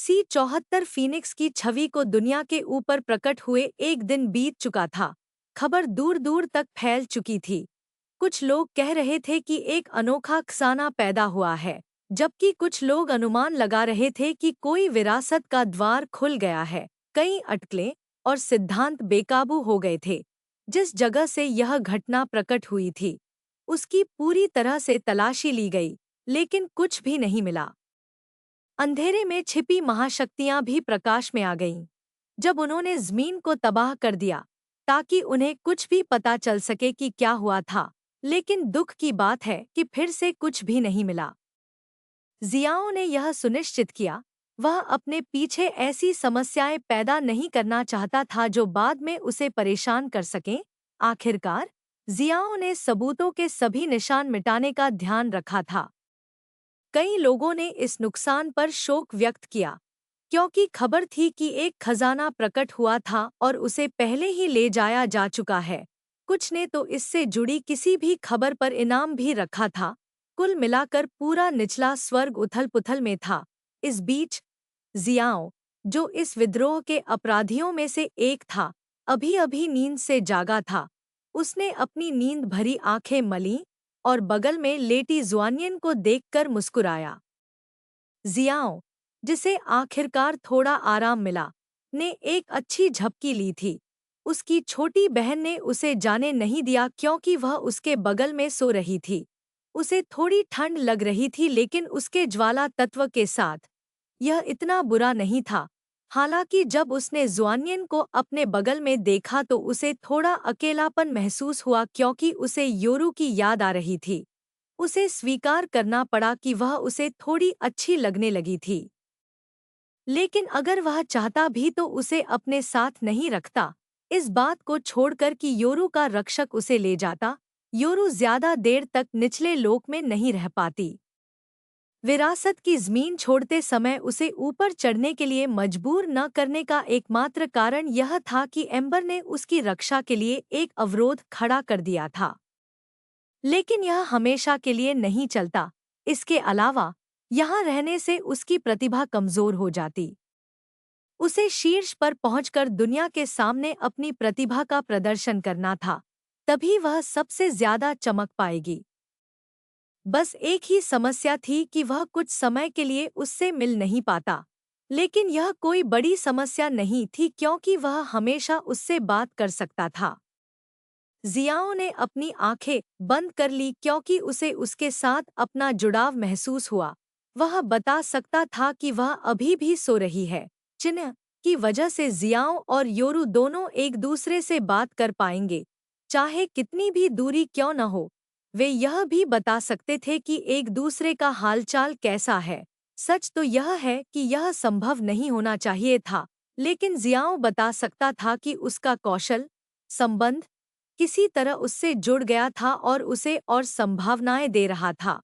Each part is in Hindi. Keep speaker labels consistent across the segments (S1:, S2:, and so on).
S1: C-74 फीनिक्स की छवि को दुनिया के ऊपर प्रकट हुए एक दिन बीत चुका था। खबर दूर दूर तक फैल चुकी थी। कुछ लोग कह रहे थे कि एक अनोखा खजाना पैदा हुआ है, जबकि कुछ लोग अनुमान लगा रहे थे कि कोई विरासत का द्वार खुल गया है। कई अटकलें और सिद्धांत बेकाबू हो गए थे। जिस जगह से यह घटना प्रकट हुई थी, उसकी पूरी तरह से तलाशी ली गई, लेकिन कुछ भी नहीं मिला। अंधेरे में छिपी महाशक्तियां भी प्रकाश में आ गईं, जब उन्होंने ज़मीन को तबाह कर दिया, ताकि उन्हें कुछ भी पता चल सके कि क्या हुआ था। लेकिन दुख की बात है कि फिर से कुछ भी नहीं मिला। जियाओ ने यह सुनिश्चित किया, वह अपने पीछे ऐसी समस्याएं पैदा नहीं करना चाहता था जो बाद में उसे परेशान कर सकें। आखिरकार, जियाओ ने सबूतों के सभी निशान मिटाने का ध्यान रखा था। कई लोगों ने इस नुकसान पर शोक व्यक्त किया, क्योंकि खबर थी कि एक खजाना प्रकट हुआ था और उसे पहले ही ले जाया जा चुका है। कुछ ने तो इससे जुड़ी किसी भी खबर पर इनाम भी रखा था। कुल मिलाकर पूरा निचला स्वर्ग उथल-पुथल में था। इस बीच जियाओ, जो इस विद्रोह के अपराधियों में से एक था, अभी-अभी नींद से जागा था। उसने अपनी नींद भरी आंखें मलीं और बगल में लेटी जुआनियन को देखकर मुस्कुराया। जियाओ, जिसे आखिरकार थोड़ा आराम मिला, ने एक अच्छी झपकी ली थी। उसकी छोटी बहन ने उसे जाने नहीं दिया क्योंकि वह उसके बगल में सो रही थी। उसे थोड़ी ठंड लग रही थी, लेकिन उसके ज्वाला तत्व के साथ यह इतना बुरा नहीं था। हालांकि जब उसने जुआनियन को अपने बगल में देखा तो उसे थोड़ा अकेलापन महसूस हुआ, क्योंकि उसे योरू की याद आ रही थी। उसे स्वीकार करना पड़ा कि वह उसे थोड़ी अच्छी लगने लगी थी। लेकिन अगर वह चाहता भी तो उसे अपने साथ नहीं रखता। इस बात को छोड़कर कि योरू का रक्षक उसे ले जाता, योरू ज्यादा देर तक निचले लोक में नहीं रह पाती। विरासत की जमीन छोड़ते समय उसे ऊपर चढ़ने के लिए मजबूर न करने का एकमात्र कारण यह था कि एम्बर ने उसकी रक्षा के लिए एक अवरोध खड़ा कर दिया था। लेकिन यह हमेशा के लिए नहीं चलता। इसके अलावा, यहाँ रहने से उसकी प्रतिभा कमजोर हो जाती। उसे शीर्ष पर पहुंचकर दुनिया के सामने अपनी प्रतिभा का प्रदर्शन करना था, तभी वह सबसे ज्यादा चमक पाएगी। बस एक ही समस्या थी कि वह कुछ समय के लिए उससे मिल नहीं पाता। लेकिन यह कोई बड़ी समस्या नहीं थी, क्योंकि वह हमेशा उससे बात कर सकता था। जियाओ ने अपनी आंखें बंद कर ली, क्योंकि उसे उसके साथ अपना जुड़ाव महसूस हुआ। वह बता सकता था कि वह अभी भी सो रही है। चिन्ह की वजह से जियाओ और योरू दोनों एक दूसरे से बात कर पाएंगे, चाहे कितनी भी दूरी क्यों न हो। वे यह भी बता सकते थे कि एक दूसरे का हालचाल कैसा है। सच तो यह है कि यह संभव नहीं होना चाहिए था, लेकिन जियाओ बता सकता था कि उसका कौशल संबंध किसी तरह उससे जुड़ गया था और उसे और संभावनाएं दे रहा था।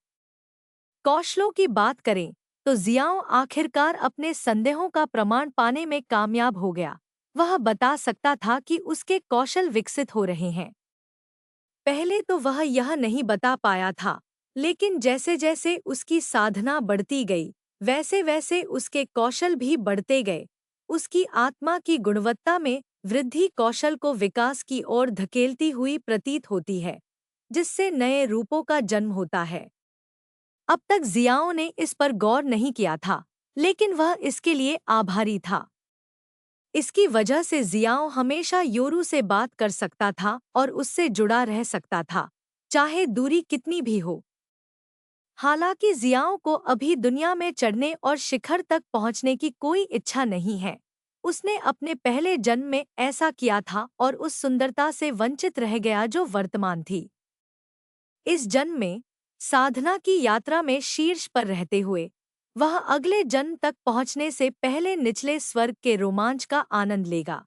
S1: कौशलों की बात करें तो जियाओ आखिरकार अपने संदेहों का प्रमाण पाने में कामयाब हो गया। वह बता सकता था कि उसके कौशल विकसित हो रहे हैं। पहले तो वह यह नहीं बता पाया था, लेकिन जैसे-जैसे उसकी साधना बढ़ती गई, वैसे-वैसे उसके कौशल भी बढ़ते गए। उसकी आत्मा की गुणवत्ता में वृद्धि कौशल को विकास की ओर धकेलती हुई प्रतीत होती है, जिससे नए रूपों का जन्म होता है। अब तक जियाओ ने इस पर गौर नहीं किया था, लेकिन वह इसके लिए आभारी था। इसकी वजह से जियाओ हमेशा योरू से बात कर सकता था और उससे जुड़ा रह सकता था, चाहे दूरी कितनी भी हो। हालांकि जियाओ को अभी दुनिया में चढ़ने और शिखर तक पहुंचने की कोई इच्छा नहीं है। उसने अपने पहले जन्म में ऐसा किया था और उस सुंदरता से वंचित रह गया जो वर्तमान थी। इस जन्म में साधना की यात्रा में शीर्ष पर रहते हुए वह अगले जन्म तक पहुंचने से पहले निचले स्वर्ग के रोमांच का आनंद लेगा।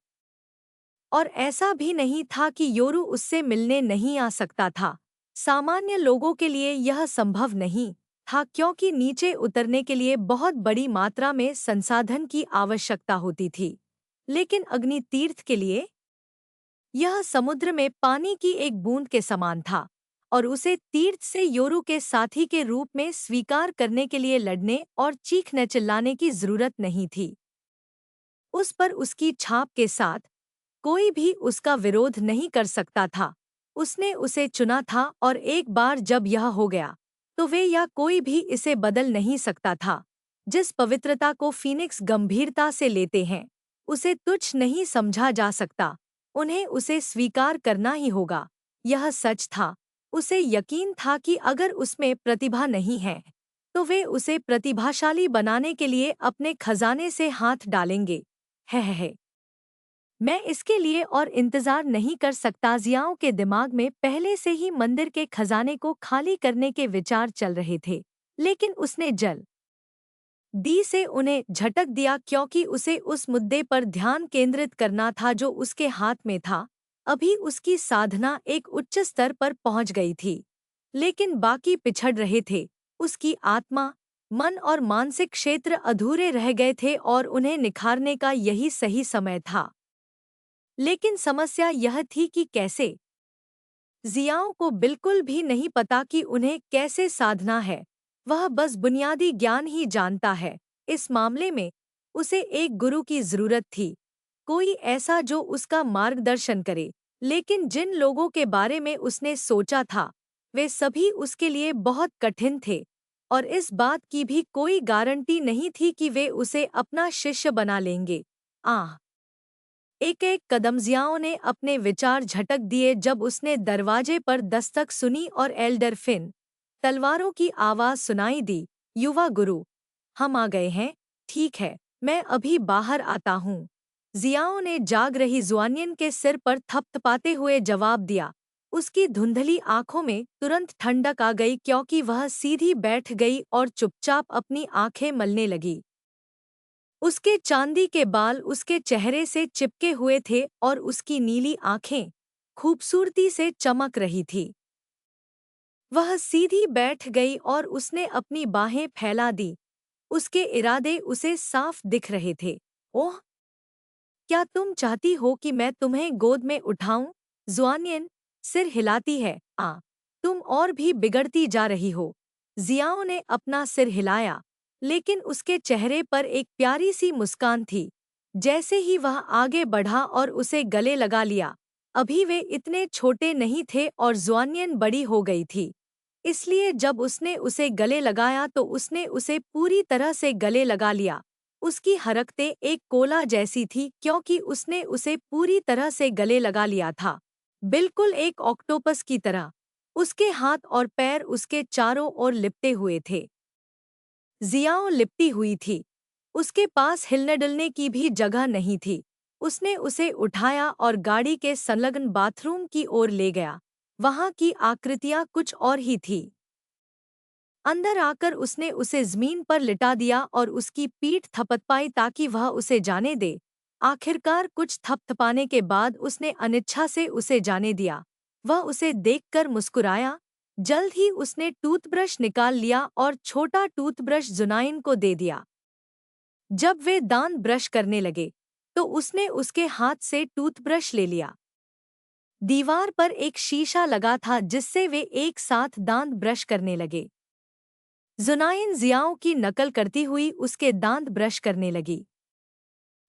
S1: और ऐसा भी नहीं था कि योरू उससे मिलने नहीं आ सकता था। सामान्य लोगों के लिए यह संभव नहीं था, क्योंकि नीचे उतरने के लिए बहुत बड़ी मात्रा में संसाधन की आवश्यकता होती थी। लेकिन अग्नि तीर्थ के लिए यह समुद्र में पानी की एक बूंद के समान था। और उसे तीर्थ से योरू के साथी के रूप में स्वीकार करने के लिए लड़ने और चीखने चिल्लाने की जरूरत नहीं थी। उस पर उसकी छाप के साथ कोई भी उसका विरोध नहीं कर सकता था। उसने उसे चुना था और एक बार जब यह हो गया तो वे या कोई भी इसे बदल नहीं सकता था। जिस पवित्रता को फीनिक्स गंभीरता से लेते हैं उसे तुच्छ नहीं समझा जा सकता। उन्हें उसे स्वीकार करना ही होगा। यह सच था। उसे यकीन था कि अगर उसमें प्रतिभा नहीं है तो वे उसे प्रतिभाशाली बनाने के लिए अपने खजाने से हाथ डालेंगे। है। मैं इसके लिए और इंतजार नहीं कर सकता। जियाओं के दिमाग में पहले से ही मंदिर के खजाने को खाली करने के विचार चल रहे थे, लेकिन उसने जल दी से उन्हें झटक दिया क्योंकि उसे उस मुद्दे पर ध्यान केंद्रित करना था जो उसके हाथ में था। अभी उसकी साधना एक उच्च स्तर पर पहुंच गई थी, लेकिन बाकी पिछड़ रहे थे। उसकी आत्मा, मन और मानसिक क्षेत्र अधूरे रह गए थे और उन्हें निखारने का यही सही समय था। लेकिन समस्या यह थी कि कैसे। जियाओं को बिल्कुल भी नहीं पता कि उन्हें कैसे साधना है। वह बस बुनियादी ज्ञान ही जानता है। इस मामले में उसे एक गुरु की जरूरत थी, कोई ऐसा जो उसका मार्गदर्शन करे। लेकिन जिन लोगों के बारे में उसने सोचा था वे सभी उसके लिए बहुत कठिन थे और इस बात की भी कोई गारंटी नहीं थी कि वे उसे अपना शिष्य बना लेंगे। आह! एक एक कदम जियाओं ने अपने विचार झटक दिए जब उसने दरवाजे पर दस्तक सुनी और एल्डर फिन तलवारों की आवाज सुनाई दी। युवा गुरु, हम आ गए हैं। ठीक है, मैं अभी बाहर आता हूँ। जियाओं ने जाग रही जुआनियन के सिर पर थपथपाते हुए जवाब दिया। उसकी धुंधली आंखों में तुरंत ठंडक आ गई क्योंकि वह सीधी बैठ गई और चुपचाप अपनी आंखें मलने लगी। उसके चांदी के बाल उसके चेहरे से चिपके हुए थे और उसकी नीली आंखें खूबसूरती से चमक रही थी। वह सीधी बैठ गई और उसने अपनी बाहें फैला दी। उसके इरादे उसे साफ दिख रहे थे। ओह, क्या तुम चाहती हो कि मैं तुम्हें गोद में उठाऊं? जुआनियन सिर हिलाती है। तुम और भी बिगड़ती जा रही हो। जियाओ ने अपना सिर हिलाया, लेकिन उसके चेहरे पर एक प्यारी सी मुस्कान थी। जैसे ही वह आगे बढ़ा और उसे गले लगा लिया। अभी वे इतने छोटे नहीं थे और जुआनियन बड़ी हो गई थी। इसलिए जब उसने उसे गले लगाया तो उसने उसे पूरी तरह से गले लगा लिया। उसकी हरकतें एक कोला जैसी थी क्योंकि उसने उसे पूरी तरह से गले लगा लिया था, बिल्कुल एक ऑक्टोपस की तरह। उसके हाथ और पैर उसके चारों ओर लिपटे हुए थे। जियाओ लिपटी हुई थी। उसके पास हिलने डुलने की भी जगह नहीं थी। उसने उसे उठाया और गाड़ी के संलग्न बाथरूम की ओर ले गया। वहां की आकृतियां कुछ और ही थी। अंदर आकर उसने उसे जमीन पर लिटा दिया और उसकी पीठ थपथपाई ताकि वह उसे जाने दे। आखिरकार कुछ थपथपाने के बाद उसने अनिच्छा से उसे जाने दिया। वह उसे देखकर मुस्कुराया। जल्द ही उसने टूथब्रश निकाल लिया और छोटा टूथब्रश जुनाइन को दे दिया। जब वे दांत ब्रश करने लगे तो उसने उसके हाथ से टूथब्रश ले लिया। दीवार पर एक शीशा लगा था जिससे वे एक साथ दांत ब्रश करने लगे। जुनाइन जियाओं की नकल करती हुई उसके दांत ब्रश करने लगी।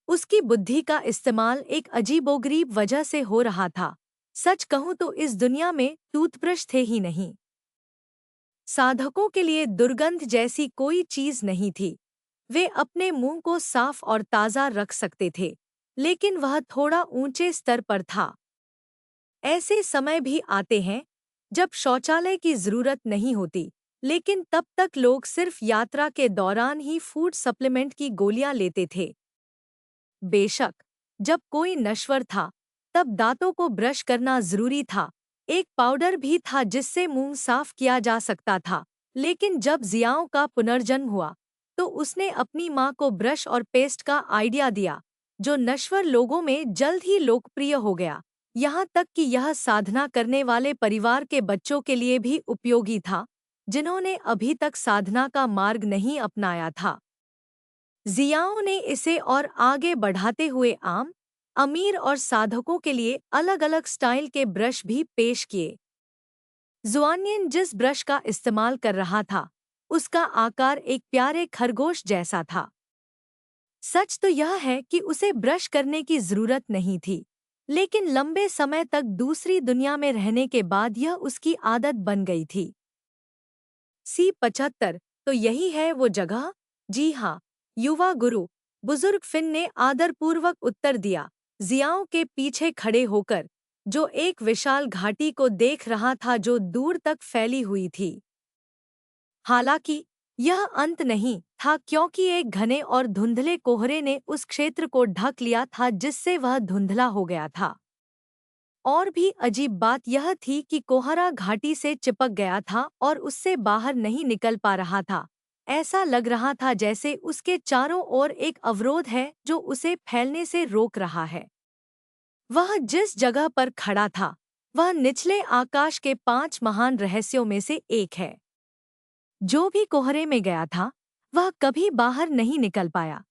S1: उसकी बुद्धि का इस्तेमाल एक अजीबोगरीब वजह से हो रहा था। सच कहूं तो इस दुनिया में टूथब्रश थे ही नहीं। साधकों के लिए दुर्गंध जैसी कोई चीज नहीं थी। वे अपने मुंह को साफ और ताज़ा रख सकते थे, लेकिन वह थोड़ा ऊंचे स्तर पर था। ऐसे समय भी आते हैं जब शौचालय की जरूरत नहीं होती, लेकिन तब तक लोग सिर्फ यात्रा के दौरान ही फूड सप्लीमेंट की गोलियां लेते थे। बेशक, जब कोई नश्वर था तब दांतों को ब्रश करना जरूरी था। एक पाउडर भी था जिससे मुंह साफ किया जा सकता था। लेकिन जब जियाओं का पुनर्जन्म हुआ तो उसने अपनी मां को ब्रश और पेस्ट का आइडिया दिया, जो नश्वर लोगों में जल्द ही लोकप्रिय हो गया। यहाँ तक कि यह साधना करने वाले परिवार के बच्चों के लिए भी उपयोगी था, जिन्होंने अभी तक साधना का मार्ग नहीं अपनाया था। जियाओं ने इसे और आगे बढ़ाते हुए आम, अमीर और साधकों के लिए अलग-अलग स्टाइल के ब्रश भी पेश किए। जुआनियन जिस ब्रश का इस्तेमाल कर रहा था, उसका आकार एक प्यारे खरगोश जैसा था। सच तो यह है कि उसे ब्रश करने की जरूरत नहीं थी, लेकिन लंबे समय तक दूसरी दुनिया में रहने के बाद यह उसकी आदत बन गई थी। C75, तो यही है वो जगह? जी हाँ, युवा गुरु, बुजुर्ग फिन ने आदरपूर्वक उत्तर दिया, जियाओं के पीछे खड़े होकर, जो एक विशाल घाटी को देख रहा था जो दूर तक फैली हुई थी। हालांकि यह अंत नहीं था, क्योंकि एक घने और धुंधले कोहरे ने उस क्षेत्र को ढक लिया था जिससे वह धुंधला हो गया था। और भी अजीब बात यह थी कि कोहरा घाटी से चिपक गया था और उससे बाहर नहीं निकल पा रहा था। ऐसा लग रहा था जैसे उसके चारों ओर एक अवरोध है जो उसे फैलने से रोक रहा है। वह जिस जगह पर खड़ा था, वह निचले आकाश के 5 महान रहस्यों में से एक है। जो भी कोहरे में गया था, वह कभी बाहर नहीं निकल पाया।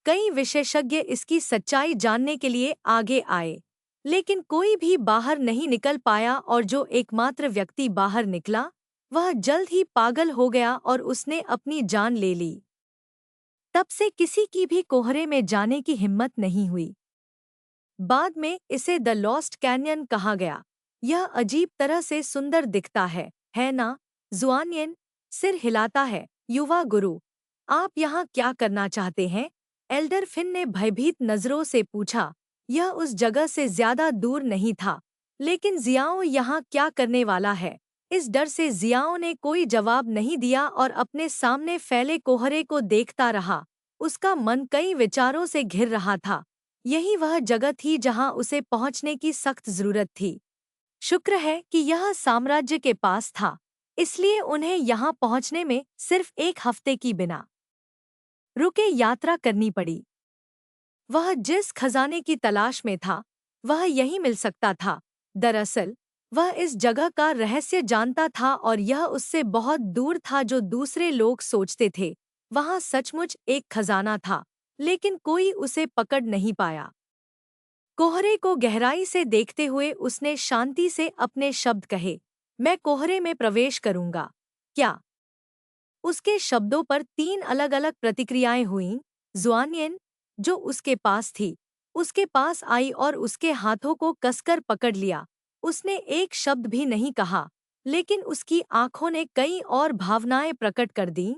S1: कई विशेषज्ञ इसकी सच्चाई जानने के लिए आगे आए, लेकिन कोई भी बाहर नहीं निकल पाया और जो एकमात्र व्यक्ति बाहर निकला, वह जल्द ही पागल हो गया और उसने अपनी जान ले ली। तब से किसी की भी कोहरे में जाने की हिम्मत नहीं हुई। बाद में इसे द लॉस्ट कैन्यन कहा गया। यह अजीब तरह से सुंदर दिखता है ना? जुआनियन सिर हिलाता है। युवा गुरु, आप यहाँ क्या करना चाहते हैं? एल्डर फिन ने भयभीत नजरों से पूछा। यह उस जगह से ज्यादा दूर नहीं था, लेकिन जियाओ यहाँ क्या करने वाला है? इस डर से जियाओ ने कोई जवाब नहीं दिया और अपने सामने फैले कोहरे को देखता रहा। उसका मन कई विचारों से घिर रहा था। यही वह जगह थी जहां उसे पहुंचने की सख्त जरूरत थी। शुक्र है कि यह साम्राज्य के पास था, इसलिए उन्हें यहां पहुंचने में सिर्फ 1 हफ्ते की बिना रुके यात्रा करनी पड़ी। वह जिस खजाने की तलाश में था, वह यहीं मिल सकता था। दरअसल वह इस जगह का रहस्य जानता था और यह उससे बहुत दूर था जो दूसरे लोग सोचते थे। वहां सचमुच एक खजाना था, लेकिन कोई उसे पकड़ नहीं पाया। कोहरे को गहराई से देखते हुए उसने शांति से अपने शब्द कहे, मैं कोहरे में प्रवेश करूंगा। क्या? उसके शब्दों पर 3 अलग-अलग प्रतिक्रियाएं हुईं। जुआनियन, जो उसके पास थी, उसके पास आई और उसके हाथों को कसकर पकड़ लिया। उसने एक शब्द भी नहीं कहा, लेकिन उसकी आंखों ने कई और भावनाएं प्रकट कर दीं।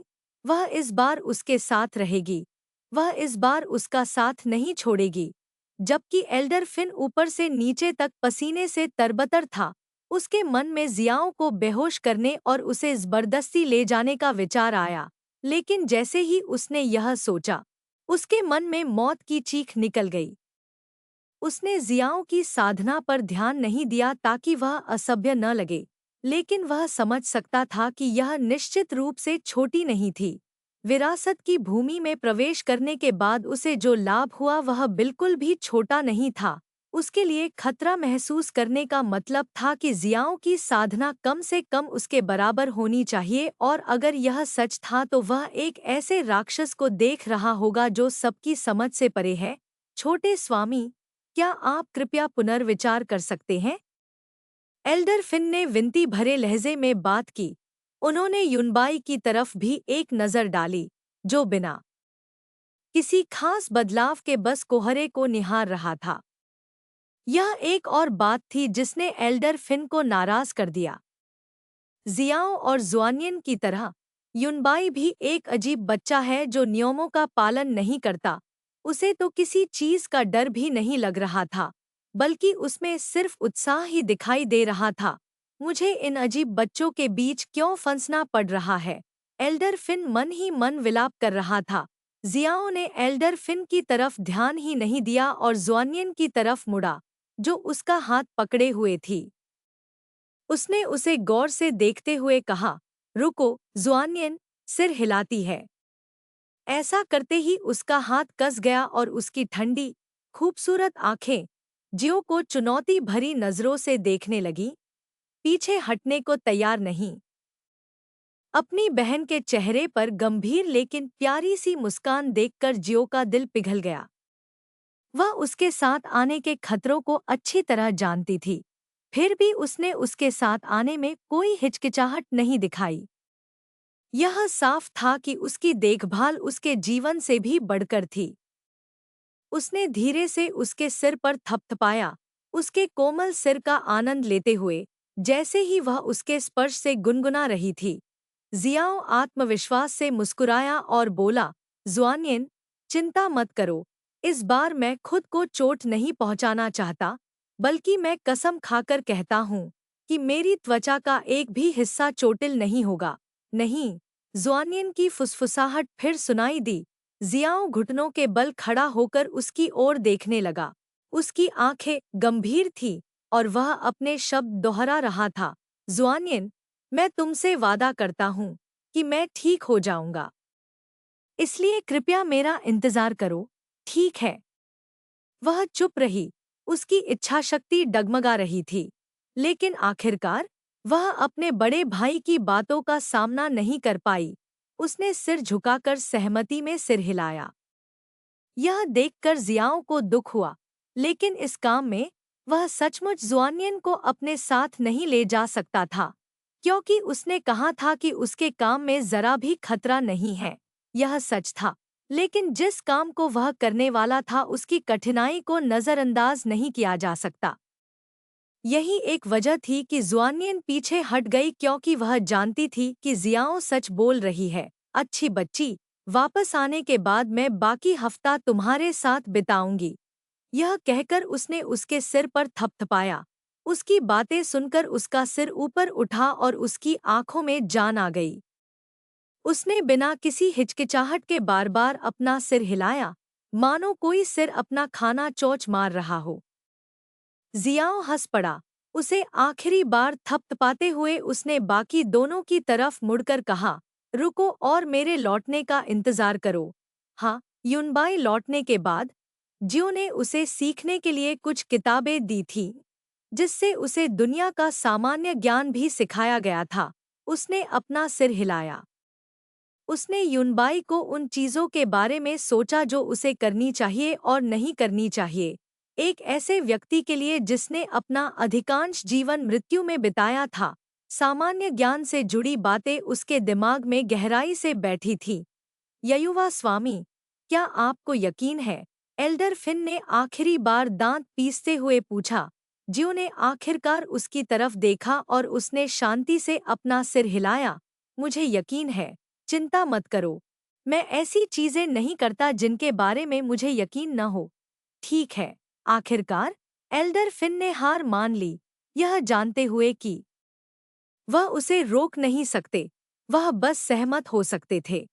S1: वह इस बार उसके साथ रहेगी। वह इस बार उसका साथ नहीं छोड़ेगी। जबकि एल्डर फिन ऊपर से नीचे तक पसीने से तरबतर था, उसके मन में जियाओं को बेहोश करने और उसे जबरदस्ती ले जाने का विचार आया। लेकिन जैसे ही उसने यह सोचा, उसके मन में मौत की चीख निकल गई। उसने जियाओं की साधना पर ध्यान नहीं दिया ताकि वह असभ्य न लगे, लेकिन वह समझ सकता था कि यह निश्चित रूप से छोटी नहीं थी। विरासत की भूमि में प्रवेश करने के बाद उसे जो लाभ हुआ वह बिल्कुल भी छोटा नहीं था। उसके लिए खतरा महसूस करने का मतलब था कि जियाओं की साधना कम से कम उसके बराबर होनी चाहिए, और अगर यह सच था तो वह एक ऐसे राक्षस को देख रहा होगा जो सबकी समझ से परे है। छोटे स्वामी, क्या आप कृपया पुनर्विचार कर सकते हैं? एल्डर फिन ने विनती भरे लहजे में बात की। उन्होंने युनबाई की तरफ भी एक नज़र डाली, जो बिना किसी खास बदलाव के बस कोहरे को निहार रहा था। यह एक और बात थी जिसने एल्डर फिन को नाराज कर दिया। जियाओ और जुआनियन की तरह, युनबाई भी एक अजीब बच्चा है जो नियमों का पालन नहीं करता। उसे तो किसी चीज का डर भी नहीं लग रहा था, बल्कि उसमें सिर्फ उत्साह ही दिखाई दे रहा था। मुझे इन अजीब बच्चों के बीच क्यों फंसना पड़ रहा है? एल्डर फिन मन ही मन विलाप कर रहा था। जियाओ ने एल्डर फिन की तरफ ध्यान ही नहीं दिया और जुआनियन की तरफ मुड़ा, जो उसका हाथ पकड़े हुए थी। उसने उसे गौर से देखते हुए कहा, रुको। जुआनियन सिर हिलाती है। ऐसा करते ही उसका हाथ कस गया और उसकी ठंडी, खूबसूरत आंखें जियो को चुनौती भरी नजरों से देखने लगीं, पीछे हटने को तैयार नहीं। अपनी बहन के चेहरे पर गंभीर लेकिन प्यारी सी मुस्कान देखकर जियो का दिल पिघल गया। वह उसके साथ आने के खतरों को अच्छी तरह जानती थी। फिर भी उसने उसके साथ आने में कोई हिचकिचाहट नहीं दिखाई। यह साफ था कि उसकी देखभाल उसके जीवन से भी बढ़कर थी। उसने धीरे से उसके सिर पर थपथपाया, उसके कोमल सिर का आनंद लेते हुए, जैसे ही वह उसके स्पर्श से गुनगुना रही थी। जियाओ आत्मविश्वास से मुस्कुराया और बोला, ज़ुआनियन, चिंता मत करो, इस बार मैं खुद को चोट नहीं पहुंचाना चाहता, बल्कि मैं कसम खाकर कहता हूँ कि मेरी त्वचा का एक भी हिस्सा चोटिल नहीं होगा। नहीं, ज़ुआनियन की फुसफुसाहट फिर सुनाई दी। जियाओ घुटनों के बल खड़ा होकर उसकी ओर देखने लगा। उसकी आंखें गंभीर थीं और वह अपने शब्द दोहरा रहा था, ज़ुआनियन, मैं तुमसे वादा करता हूँ कि मैं ठीक हो जाऊंगा। इसलिए कृपया मेरा इंतजार करो, ठीक है? वह चुप रही, उसकी इच्छाशक्ति डगमगा रही थी। लेकिन आखिरकार वह अपने बड़े भाई की बातों का सामना नहीं कर पाई। उसने सिर झुकाकर सहमति में सिर हिलाया। यह देखकर जियाओं को दुख हुआ, लेकिन इस काम में वह सचमुच ज़ुआनियन को अपने साथ नहीं ले जा सकता था, क्योंकि उसने कहा था कि उसके काम में जरा भी खतरा नहीं है। यह सच था, लेकिन जिस काम को वह करने वाला था उसकी कठिनाई को नज़रअंदाज नहीं किया जा सकता। यही एक वजह थी कि ज़ुआनियन पीछे हट गई, क्योंकि वह जानती थी कि जियाओ सच बोल रही है। अच्छी बच्ची, वापस आने के बाद मैं बाकी हफ्ता तुम्हारे साथ बिताऊंगी। यह कहकर उसने उसके सिर पर थपथपाया। उसकी बातें सुनकर उसका सिर ऊपर उठा और उसकी आंखों में जान आ गई। उसने बिना किसी हिचकिचाहट के बार बार अपना सिर हिलाया, मानो कोई सिर अपना खाना चोंच मार रहा हो। जियाओ हंस पड़ा। उसे आखिरी बार थपथपाते हुए उसने बाकी दोनों की तरफ मुड़कर कहा, रुको और मेरे लौटने का इंतजार करो। हाँ, युनबाई लौटने के बाद जियो ने उसे सीखने के लिए कुछ किताबें दी थीं, जिससे उसे दुनिया का सामान्य ज्ञान भी सिखाया गया था। उसने अपना सिर हिलाया। उसने युनबाई को उन चीज़ों के बारे में सोचा जो उसे करनी चाहिए और नहीं करनी चाहिए। एक ऐसे व्यक्ति के लिए जिसने अपना अधिकांश जीवन मृत्यु में बिताया था, सामान्य ज्ञान से जुड़ी बातें उसके दिमाग में गहराई से बैठी थीं। ययुवा स्वामी, क्या आपको यकीन है? एल्डर फिन ने आखिरी बार दांत पीसते हुए पूछा। जियो ने आखिरकार उसकी तरफ देखा और उसने शांति से अपना सिर हिलाया। मुझे यकीन है, चिंता मत करो। मैं ऐसी चीजें नहीं करता जिनके बारे में मुझे यकीन न हो। ठीक है। आखिरकार एल्डर फिन ने हार मान ली, यह जानते हुए कि वह उसे रोक नहीं सकते, वह बस सहमत हो सकते थे।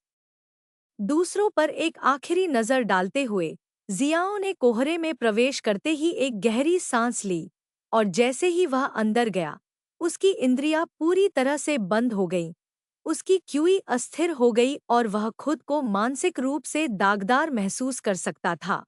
S1: दूसरों पर एक आखिरी नजर डालते हुए जियाओ ने कोहरे में प्रवेश करते ही एक गहरी सांस ली, और जैसे ही वह अंदर गया, उसकी इंद्रियां पूरी तरह से बंद हो गईं। उसकी क्यूई अस्थिर हो गई और वह खुद को मानसिक रूप से दागदार महसूस कर सकता था।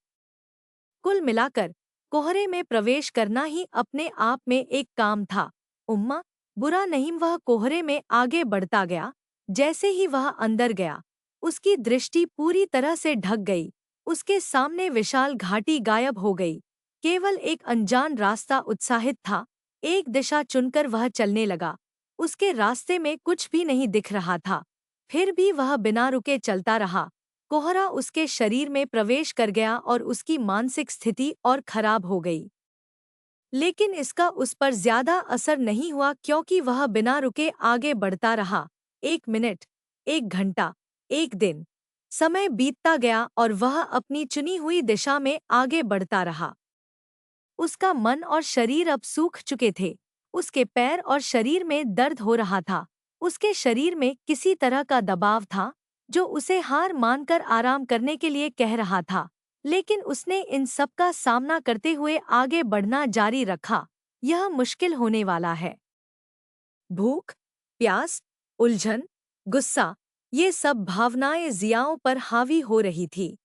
S1: कुल मिलाकर कोहरे में प्रवेश करना ही अपने आप में एक काम था। उम्मा, बुरा नहीं। वह कोहरे में आगे बढ़ता गया। जैसे ही वह अंदर गया, उसकी दृष्टि पूरी तरह से ढक गई। उसके सामने विशाल घाटी गायब हो गई। केवल एक अनजान रास्ता उत्साहित था। एक दिशा चुनकर वह चलने लगा। उसके रास्ते में कुछ भी नहीं दिख रहा था, फिर भी वह बिना रुके चलता रहा। कोहरा उसके शरीर में प्रवेश कर गया और उसकी मानसिक स्थिति और खराब हो गई। लेकिन इसका उस पर ज्यादा असर नहीं हुआ, क्योंकि वह बिना रुके आगे बढ़ता रहा। 1 मिनट, 1 घंटा, 1 दिन। समय बीतता गया और वह अपनी चुनी हुई दिशा में आगे बढ़ता रहा। उसका मन और शरीर अब सूख चुके थे। उसके पैर और शरीर में दर्द हो रहा था। उसके शरीर में किसी तरह का दबाव था, जो उसे हार मानकर आराम करने के लिए कह रहा था। लेकिन उसने इन सब का सामना करते हुए आगे बढ़ना जारी रखा। यह मुश्किल होने वाला है। भूख, प्यास, उलझन, गुस्सा, ये सब भावनाएं जियाओं पर हावी हो रही थी।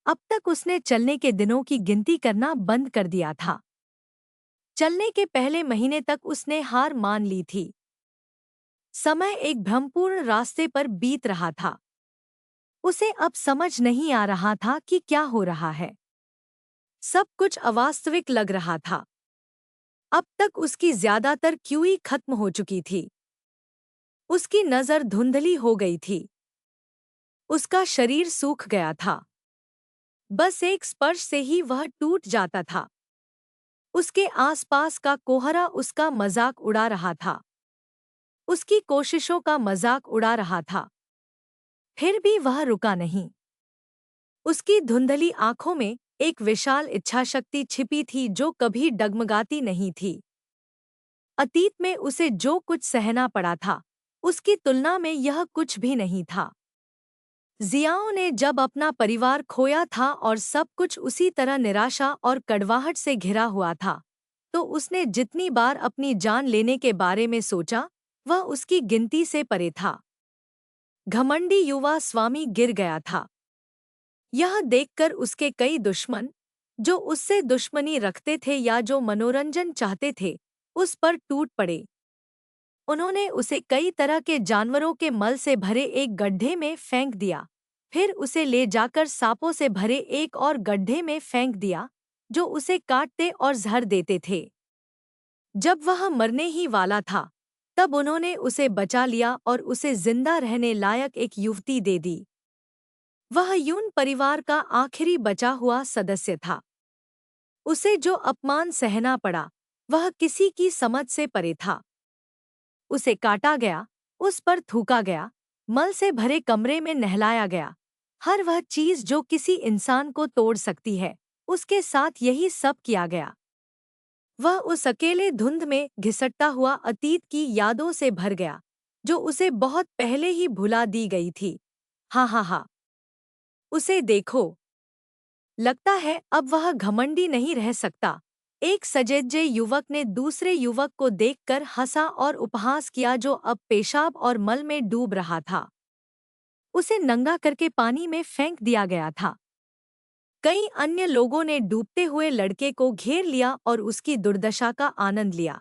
S1: अब तक उसने चलने के दिनों की गिनती करना बंद कर दिया था। चलने के पहले महीने तक उसने हार मान ली थी। समय एक भ्रमपूर्ण रास्ते पर बीत रहा था। उसे अब समझ नहीं आ रहा था कि क्या हो रहा है। सब कुछ अवास्तविक लग रहा था। अब तक उसकी ज्यादातर क्यूई खत्म हो चुकी थी। उसकी नजर धुंधली हो गई थी। उसका शरीर सूख गया था। बस एक स्पर्श से ही वह टूट जाता था। उसके आसपास का कोहरा उसका मजाक उड़ा रहा था, उसकी कोशिशों का मजाक उड़ा रहा था। फिर भी वह रुका नहीं। उसकी धुंधली आंखों में एक विशाल इच्छाशक्ति छिपी थी जो कभी डगमगाती नहीं थी। अतीत में उसे जो कुछ सहना पड़ा था, उसकी तुलना में यह कुछ भी नहीं था। जियाओ ने जब अपना परिवार खोया था और सब कुछ उसी तरह निराशा और कड़वाहट से घिरा हुआ था, तो उसने जितनी बार अपनी जान लेने के बारे में सोचा, वह उसकी गिनती से परे था। घमंडी युवा स्वामी गिर गया था। यह देखकर उसके कई दुश्मन, जो उससे दुश्मनी रखते थे या जो मनोरंजन चाहते थे, उस पर टूट पड़े। उन्होंने उसे कई तरह के जानवरों के मल से भरे एक गड्ढे में फेंक दिया, फिर उसे ले जाकर सांपों से भरे एक और गड्ढे में फेंक दिया, जो उसे काटते और जहर देते थे। जब वह मरने ही वाला था, तब उन्होंने उसे बचा लिया और उसे जिंदा रहने लायक एक युवती दे दी। वह यून परिवार का आखिरी बचा हुआ सदस्य था। उसे जो अपमान सहना पड़ा, वह किसी की समझ से परे था। उसे काटा गया, उस पर थूका गया, मल से भरे कमरे में नहलाया गया। हर वह चीज जो किसी इंसान को तोड़ सकती है, उसके साथ यही सब किया गया। वह उस अकेले धुंध में घिसटता हुआ अतीत की यादों से भर गया, जो उसे बहुत पहले ही भुला दी गई थी। हाँ हाँ हाँ, उसे देखो। लगता है अब वह घमंडी नहीं रह सकता। एक सजेजे युवक ने दूसरे युवक को देखकर हंसा और उपहास किया जो अब पेशाब और मल में डूब रहा था। उसे नंगा करके पानी में फेंक दिया गया था। कई अन्य लोगों ने डूबते हुए लड़के को घेर लिया और उसकी दुर्दशा का आनंद लिया।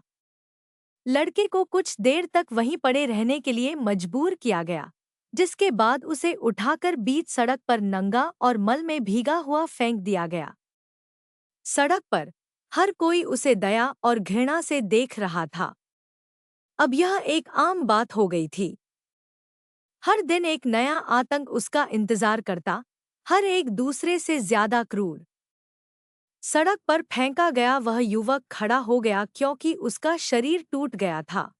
S1: लड़के को कुछ देर तक वहीं पड़े रहने के लिए मजबूर किया गया, जिसके बाद उसे उठाकर बीच सड़क पर नंगा और मल में भीगा हुआ फेंक दिया गया। सड़क पर हर कोई उसे दया और घृणा से देख रहा था। अब यह एक आम बात हो गई थी। हर दिन एक नया आतंक उसका इंतजार करता, हर एक दूसरे से ज्यादा क्रूर। सड़क पर फेंका गया वह युवक खड़ा हो गया क्योंकि उसका शरीर टूट गया था।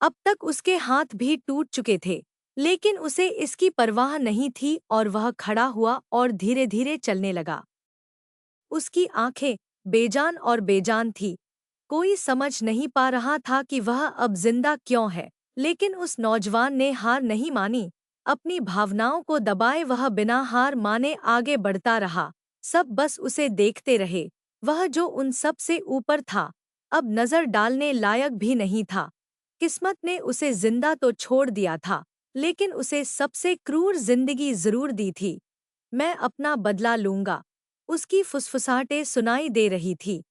S1: अब तक उसके हाथ भी टूट चुके थे, लेकिन उसे इसकी परवाह नहीं थी और वह खड़ा हुआ और धीरे धीरे चलने लगा। उसकी आंखें बेजान और बेजान थी। कोई समझ नहीं पा रहा था कि वह अब जिंदा क्यों है, लेकिन उस नौजवान ने हार नहीं मानी। अपनी भावनाओं को दबाए वह बिना हार माने आगे बढ़ता रहा। सब बस उसे देखते रहे। वह जो उन सब से ऊपर था, अब नजर डालने लायक भी नहीं था। किस्मत ने उसे जिंदा तो छोड़ दिया था, लेकिन उसे सबसे क्रूर जिंदगी जरूर दी थी। मैं अपना बदला लूंगा, उसकी फुसफुसाहटें सुनाई दे रही थी।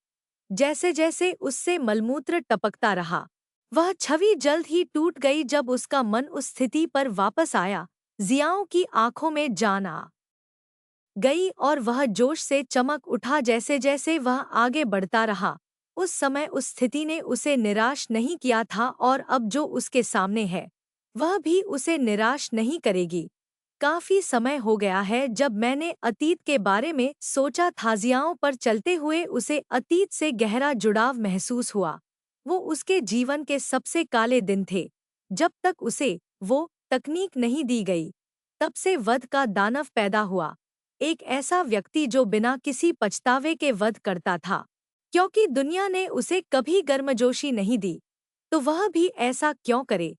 S1: जैसे जैसे उससे मलमूत्र टपकता रहा, वह छवि जल्द ही टूट गई। जब उसका मन उस स्थिति पर वापस आया, जियाओं की आंखों में जान आ गई और वह जोश से चमक उठा। जैसे जैसे वह आगे बढ़ता रहा, उस समय उस स्थिति ने उसे निराश नहीं किया था और अब जो उसके सामने है, वह भी उसे निराश नहीं करेगी। काफी समय हो गया है जब मैंने अतीत के बारे में सोचा था। जियाओं पर चलते हुए उसे अतीत से गहरा जुड़ाव महसूस हुआ। वो उसके जीवन के सबसे काले दिन थे। जब तक उसे वो तकनीक नहीं दी गई, तब से वध का दानव पैदा हुआ। एक ऐसा व्यक्ति जो बिना किसी पछतावे के वध करता था, क्योंकि दुनिया ने उसे कभी गर्मजोशी नहीं दी, तो वह भी ऐसा क्यों करे।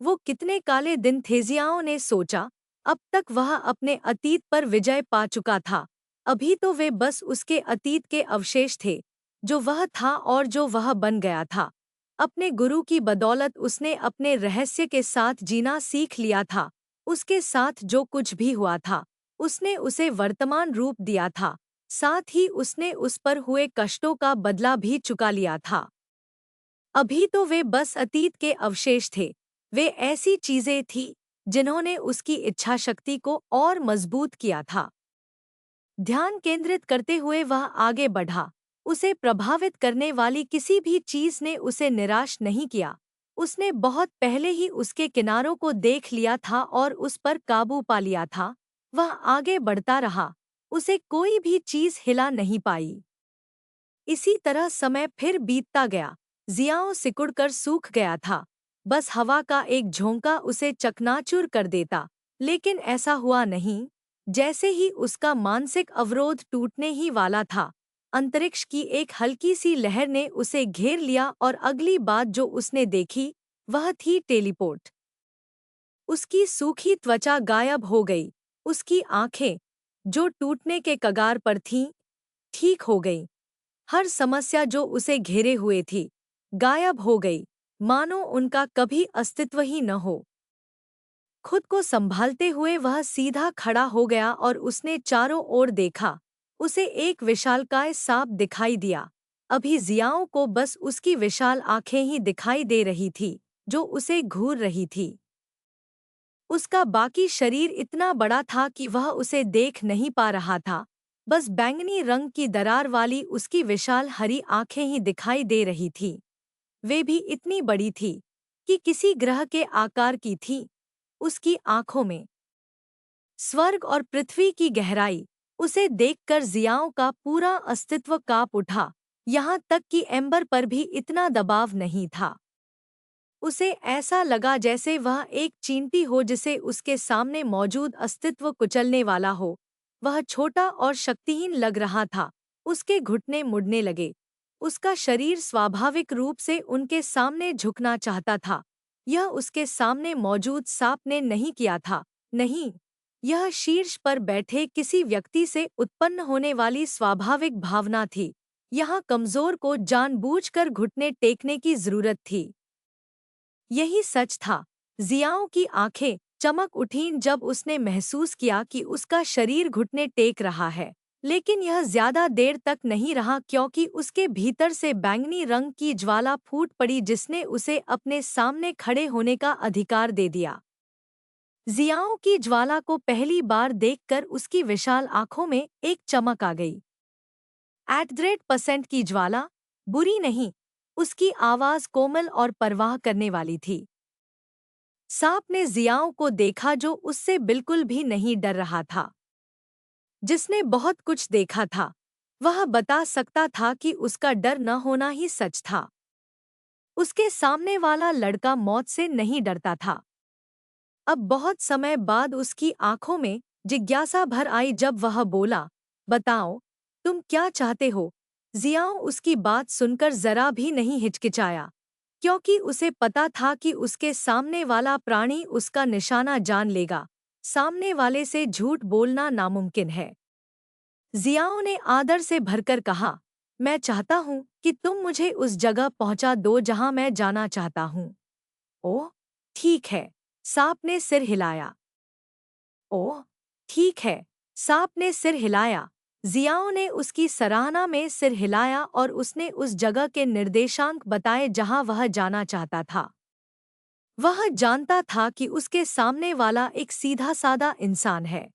S1: वो कितने काले दिन थे, जियाओं ने सोचा। अब तक वह अपने अतीत पर विजय पा चुका था। अभी तो वे बस उसके अतीत के अवशेष थे, जो वह था और जो वह बन गया था। अपने गुरु की बदौलत उसने अपने रहस्य के साथ जीना सीख लिया था। उसके साथ जो कुछ भी हुआ था, उसने उसे वर्तमान रूप दिया था। साथ ही उसने उस पर हुए कष्टों का बदला भी चुका लिया था। अभी तो वे बस अतीत के अवशेष थे। वे ऐसी चीजें थीं जिन्होंने उसकी इच्छाशक्ति को और मजबूत किया था। ध्यान केंद्रित करते हुए वह आगे बढ़ा। उसे प्रभावित करने वाली किसी भी चीज ने उसे निराश नहीं किया। उसने बहुत पहले ही उसके किनारों को देख लिया था और उस पर काबू पा लिया था। वह आगे बढ़ता रहा, उसे कोई भी चीज हिला नहीं पाई। इसी तरह समय फिर बीतता गया। जियाओं सिकुड़कर सूख गया था, बस हवा का एक झोंका उसे चकनाचूर कर देता। लेकिन ऐसा हुआ नहीं। जैसे ही उसका मानसिक अवरोध टूटने ही वाला था, अंतरिक्ष की एक हल्की सी लहर ने उसे घेर लिया और अगली बात जो उसने देखी वह थी टेलीपोर्ट। उसकी सूखी त्वचा गायब हो गई, उसकी आंखें, जो टूटने के कगार पर थीं, ठीक हो गईं। हर समस्या जो उसे घेरे हुए थी, गायब हो गई, मानो उनका कभी अस्तित्व ही न हो। खुद को संभालते हुए वह सीधा खड़ा हो गया और उसने चारों ओर देखा। उसे एक विशालकाय सांप दिखाई दिया। अभी जियाओं को बस उसकी विशाल आंखें ही दिखाई दे रही थी, जो उसे घूर रही थी। उसका बाकी शरीर इतना बड़ा था कि वह उसे देख नहीं पा रहा था। बस बैंगनी रंग की दरार वाली उसकी विशाल हरी आंखें ही दिखाई दे रही थीं। वे भी इतनी बड़ी थी कि किसी ग्रह के आकार की थी। उसकी आंखों में स्वर्ग और पृथ्वी की गहराई। उसे देखकर जियाओं का पूरा अस्तित्व कांप उठा। यहाँ तक कि एम्बर पर भी इतना दबाव नहीं था। उसे ऐसा लगा जैसे वह एक चींटी हो जिसे उसके सामने मौजूद अस्तित्व कुचलने वाला हो। वह छोटा और शक्तिहीन लग रहा था। उसके घुटने मुड़ने लगे। उसका शरीर स्वाभाविक रूप से उनके सामने झुकना चाहता था। यह उसके सामने मौजूद सांप ने नहीं किया था। नहीं, यह शीर्ष पर बैठे किसी व्यक्ति से उत्पन्न होने वाली स्वाभाविक भावना थी। यहाँ कमजोर को जानबूझकर घुटने टेकने की जरूरत थी। यही सच था। जियाओं की आंखें चमक उठीं जब उसने महसूस किया कि उसका शरीर घुटने टेक रहा है। लेकिन यह ज्यादा देर तक नहीं रहा, क्योंकि उसके भीतर से बैंगनी रंग की ज्वाला फूट पड़ी जिसने उसे अपने सामने खड़े होने का अधिकार दे दिया। जियाओं की ज्वाला को पहली बार देखकर उसकी विशाल आंखों में एक चमक आ गई। @% की ज्वाला, बुरी नहीं। उसकी आवाज कोमल और परवाह करने वाली थी। सांप ने जियाओं को देखा, जो उससे बिल्कुल भी नहीं डर रहा था। जिसने बहुत कुछ देखा था, वह बता सकता था कि उसका डर न होना ही सच था। उसके सामने वाला लड़का मौत से नहीं डरता था। अब बहुत समय बाद उसकी आंखों में जिज्ञासा भर आई जब वह बोला, बताओ, तुम क्या चाहते हो? जियाओं उसकी बात सुनकर जरा भी नहीं हिचकिचाया, क्योंकि उसे पता था कि उसके सामने वाला प्राणी उसका निशाना जान लेगा। सामने वाले से झूठ बोलना नामुमकिन है। जियाओं ने आदर से भरकर कहा, मैं चाहता हूँ कि तुम मुझे उस जगह पहुँचा दो जहाँ मैं जाना चाहता हूँ। ओह, ठीक है। सांप ने सिर हिलाया। ओह, ठीक है। सांप ने सिर हिलाया। जियाओं ने उसकी सराहना में सिर हिलाया और उसने उस जगह के निर्देशांक बताए जहां वह जाना चाहता था। वह जानता था कि उसके सामने वाला एक सीधा साधा इंसान है।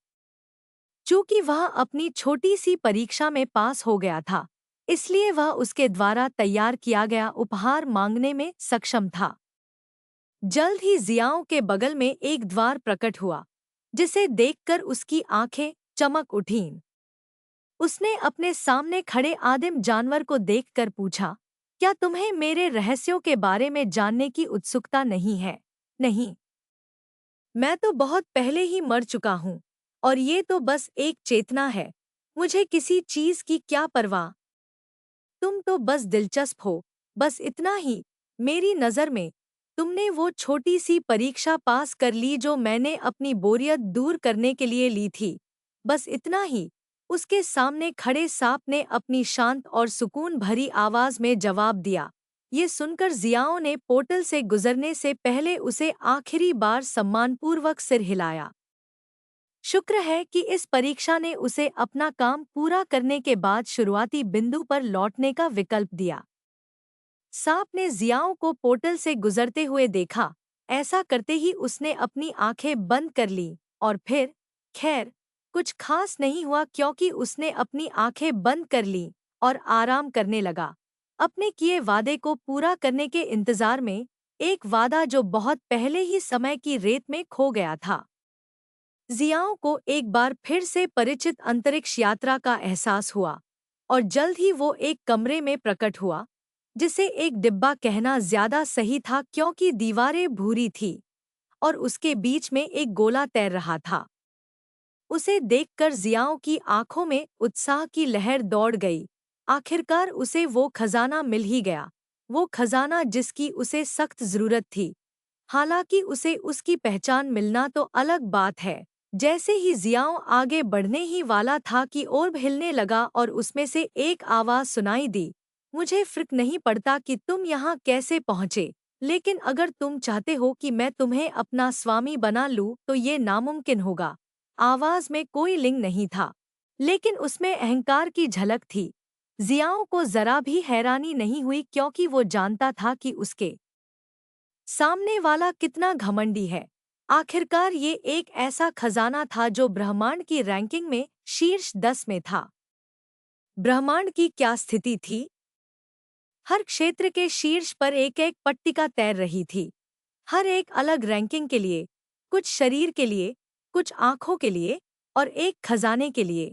S1: चूंकि वह अपनी छोटी सी परीक्षा में पास हो गया था, इसलिए वह उसके द्वारा तैयार किया गया उपहार मांगने में सक्षम था। जल्द ही जियाओं के बगल में एक द्वार प्रकट हुआ, जिसे देखकर उसकी आंखें चमक उठीं। उसने अपने सामने खड़े आदिम जानवर को देखकर पूछा, क्या तुम्हें मेरे रहस्यों के बारे में जानने की उत्सुकता नहीं है? नहीं, मैं तो बहुत पहले ही मर चुका हूँ, और ये तो बस एक चेतना है। मुझे किसी चीज की क्या परवाह। तुम तो बस दिलचस्प हो, बस इतना ही। मेरी नज़र में तुमने वो छोटी सी परीक्षा पास कर ली जो मैंने अपनी बोरियत दूर करने के लिए ली थी। बस इतना ही। उसके सामने खड़े सांप ने अपनी शांत और सुकून भरी आवाज में जवाब दिया। ये सुनकर जियाओं ने पोर्टल से गुजरने से पहले उसे आखिरी बार सम्मानपूर्वक सिर हिलाया। शुक्र है कि इस परीक्षा ने उसे अपना काम पूरा करने के बाद शुरुआती बिंदु पर लौटने का विकल्प दिया। सांप ने जियाओं को पोर्टल से गुजरते हुए देखा। ऐसा करते ही उसने अपनी आंखें बंद कर लीं, और फिर, खैर, कुछ खास नहीं हुआ क्योंकि उसने अपनी आंखें बंद कर लीं और आराम करने लगा, अपने किए वादे को पूरा करने के इंतजार में, एक वादा जो बहुत पहले ही समय की रेत में खो गया था। जियाओं को एक बार फिर से परिचित अंतरिक्ष यात्रा का एहसास हुआ और जल्द ही वो एक कमरे में प्रकट हुआ, जिसे एक डिब्बा कहना ज्यादा सही था क्योंकि दीवारें भूरी थी और उसके बीच में एक गोला तैर रहा था। उसे देखकर जियाओं की आंखों में उत्साह की लहर दौड़ गई। आखिरकार उसे वो खजाना मिल ही गया, वो खजाना जिसकी उसे सख्त जरूरत थी। हालांकि उसे उसकी पहचान मिलना तो अलग बात है। जैसे ही जियाओं आगे बढ़ने ही वाला था कि ओर्ब हिलने लगा और उसमें से एक आवाज सुनाई दी, मुझे फर्क नहीं पड़ता कि तुम यहाँ कैसे पहुँचे, लेकिन अगर तुम चाहते हो कि मैं तुम्हें अपना स्वामी बना लूँ तो ये नामुमकिन होगा। आवाज में कोई लिंग नहीं था, लेकिन उसमें अहंकार की झलक थी। जियाओं को जरा भी हैरानी नहीं हुई क्योंकि वो जानता था कि उसके सामने वाला कितना घमंडी है। आखिरकार ये एक ऐसा खजाना था जो ब्रह्मांड की रैंकिंग में शीर्ष 10 में था। ब्रह्मांड की क्या स्थिति थी? हर क्षेत्र के शीर्ष पर एक एक पट्टिका तैर रही थी, हर एक अलग रैंकिंग के लिए, कुछ शरीर के लिए, कुछ आंखों के लिए और एक खजाने के लिए।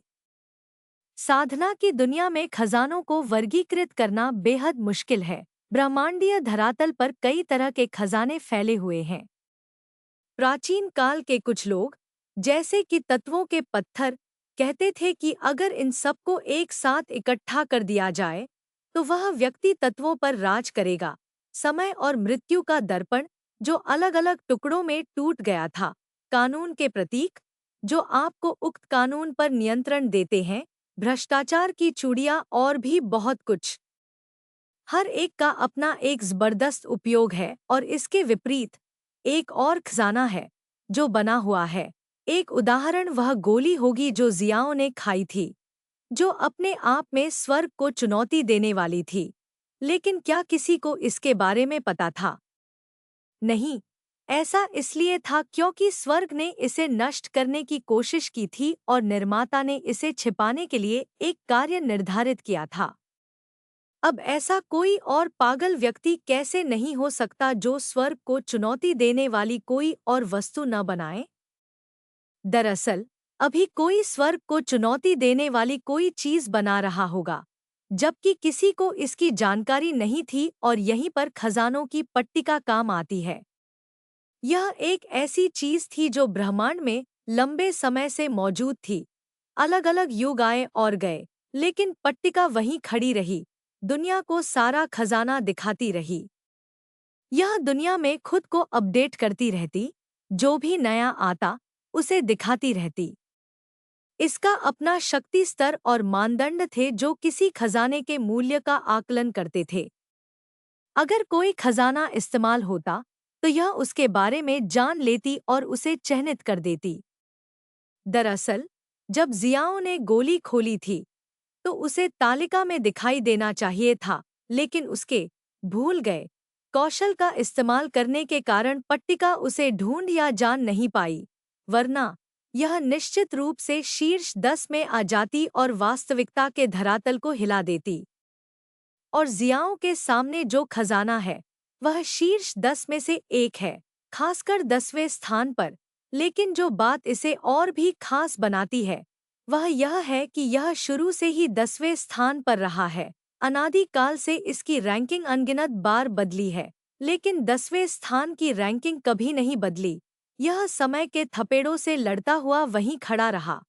S1: साधना की दुनिया में खजानों को वर्गीकृत करना बेहद मुश्किल है। ब्रह्मांडीय धरातल पर कई तरह के खजाने फैले हुए हैं। प्राचीन काल के कुछ लोग, जैसे कि तत्वों के पत्थर, कहते थे कि अगर इन सबको एक साथ इकट्ठा कर दिया जाए तो वह व्यक्ति तत्वों पर राज करेगा। समय और मृत्यु का दर्पण, जो अलग अलग टुकड़ों में टूट गया था। कानून के प्रतीक, जो आपको उक्त कानून पर नियंत्रण देते हैं। भ्रष्टाचार की चूड़ियां और भी बहुत कुछ। हर एक का अपना एक जबरदस्त उपयोग है और इसके विपरीत एक और खजाना है जो बना हुआ है। एक उदाहरण वह गोली होगी जो जियाओं ने खाई थी, जो अपने आप में स्वर्ग को चुनौती देने वाली थी। लेकिन क्या किसी को इसके बारे में पता था? नहीं। ऐसा इसलिए था क्योंकि स्वर्ग ने इसे नष्ट करने की कोशिश की थी और निर्माता ने इसे छिपाने के लिए एक कार्य निर्धारित किया था। अब ऐसा कोई और पागल व्यक्ति कैसे नहीं हो सकता जो स्वर्ग को चुनौती देने वाली कोई और वस्तु न बनाए? दरअसल अभी कोई स्वर्ग को चुनौती देने वाली कोई चीज बना रहा होगा, जबकि किसी को इसकी जानकारी नहीं थी और यहीं पर खजानों की पट्टिका काम आती है। यह एक ऐसी चीज थी जो ब्रह्मांड में लंबे समय से मौजूद थी। अलग अलग युग आए और गए, लेकिन पट्टिका वहीं खड़ी रही, दुनिया को सारा खजाना दिखाती रही। यह दुनिया में खुद को अपडेट करती रहती, जो भी नया आता उसे दिखाती रहती। इसका अपना शक्ति स्तर और मानदंड थे जो किसी खजाने के मूल्य का आकलन करते थे। अगर कोई खजाना इस्तेमाल होता तो यह उसके बारे में जान लेती और उसे चिह्नित कर देती। दरअसल जब जियाओं ने गोली खोली थी तो उसे तालिका में दिखाई देना चाहिए था, लेकिन उसके भूल गए कौशल का इस्तेमाल करने के कारण पट्टिका उसे ढूंढ या जान नहीं पाई, वरना यह निश्चित रूप से शीर्ष 10 में आ जाती और वास्तविकता के धरातल को हिला देती। और जियाओं के सामने जो खजाना है वह शीर्ष 10 में से एक है, खासकर 10वें स्थान पर। लेकिन जो बात इसे और भी खास बनाती है वह यह है कि यह शुरू से ही 10वें स्थान पर रहा है। अनादिकाल से इसकी रैंकिंग अनगिनत बार बदली है, लेकिन 10वें स्थान की रैंकिंग कभी नहीं बदली। यह समय के थपेड़ों से लड़ता हुआ वहीं खड़ा रहा।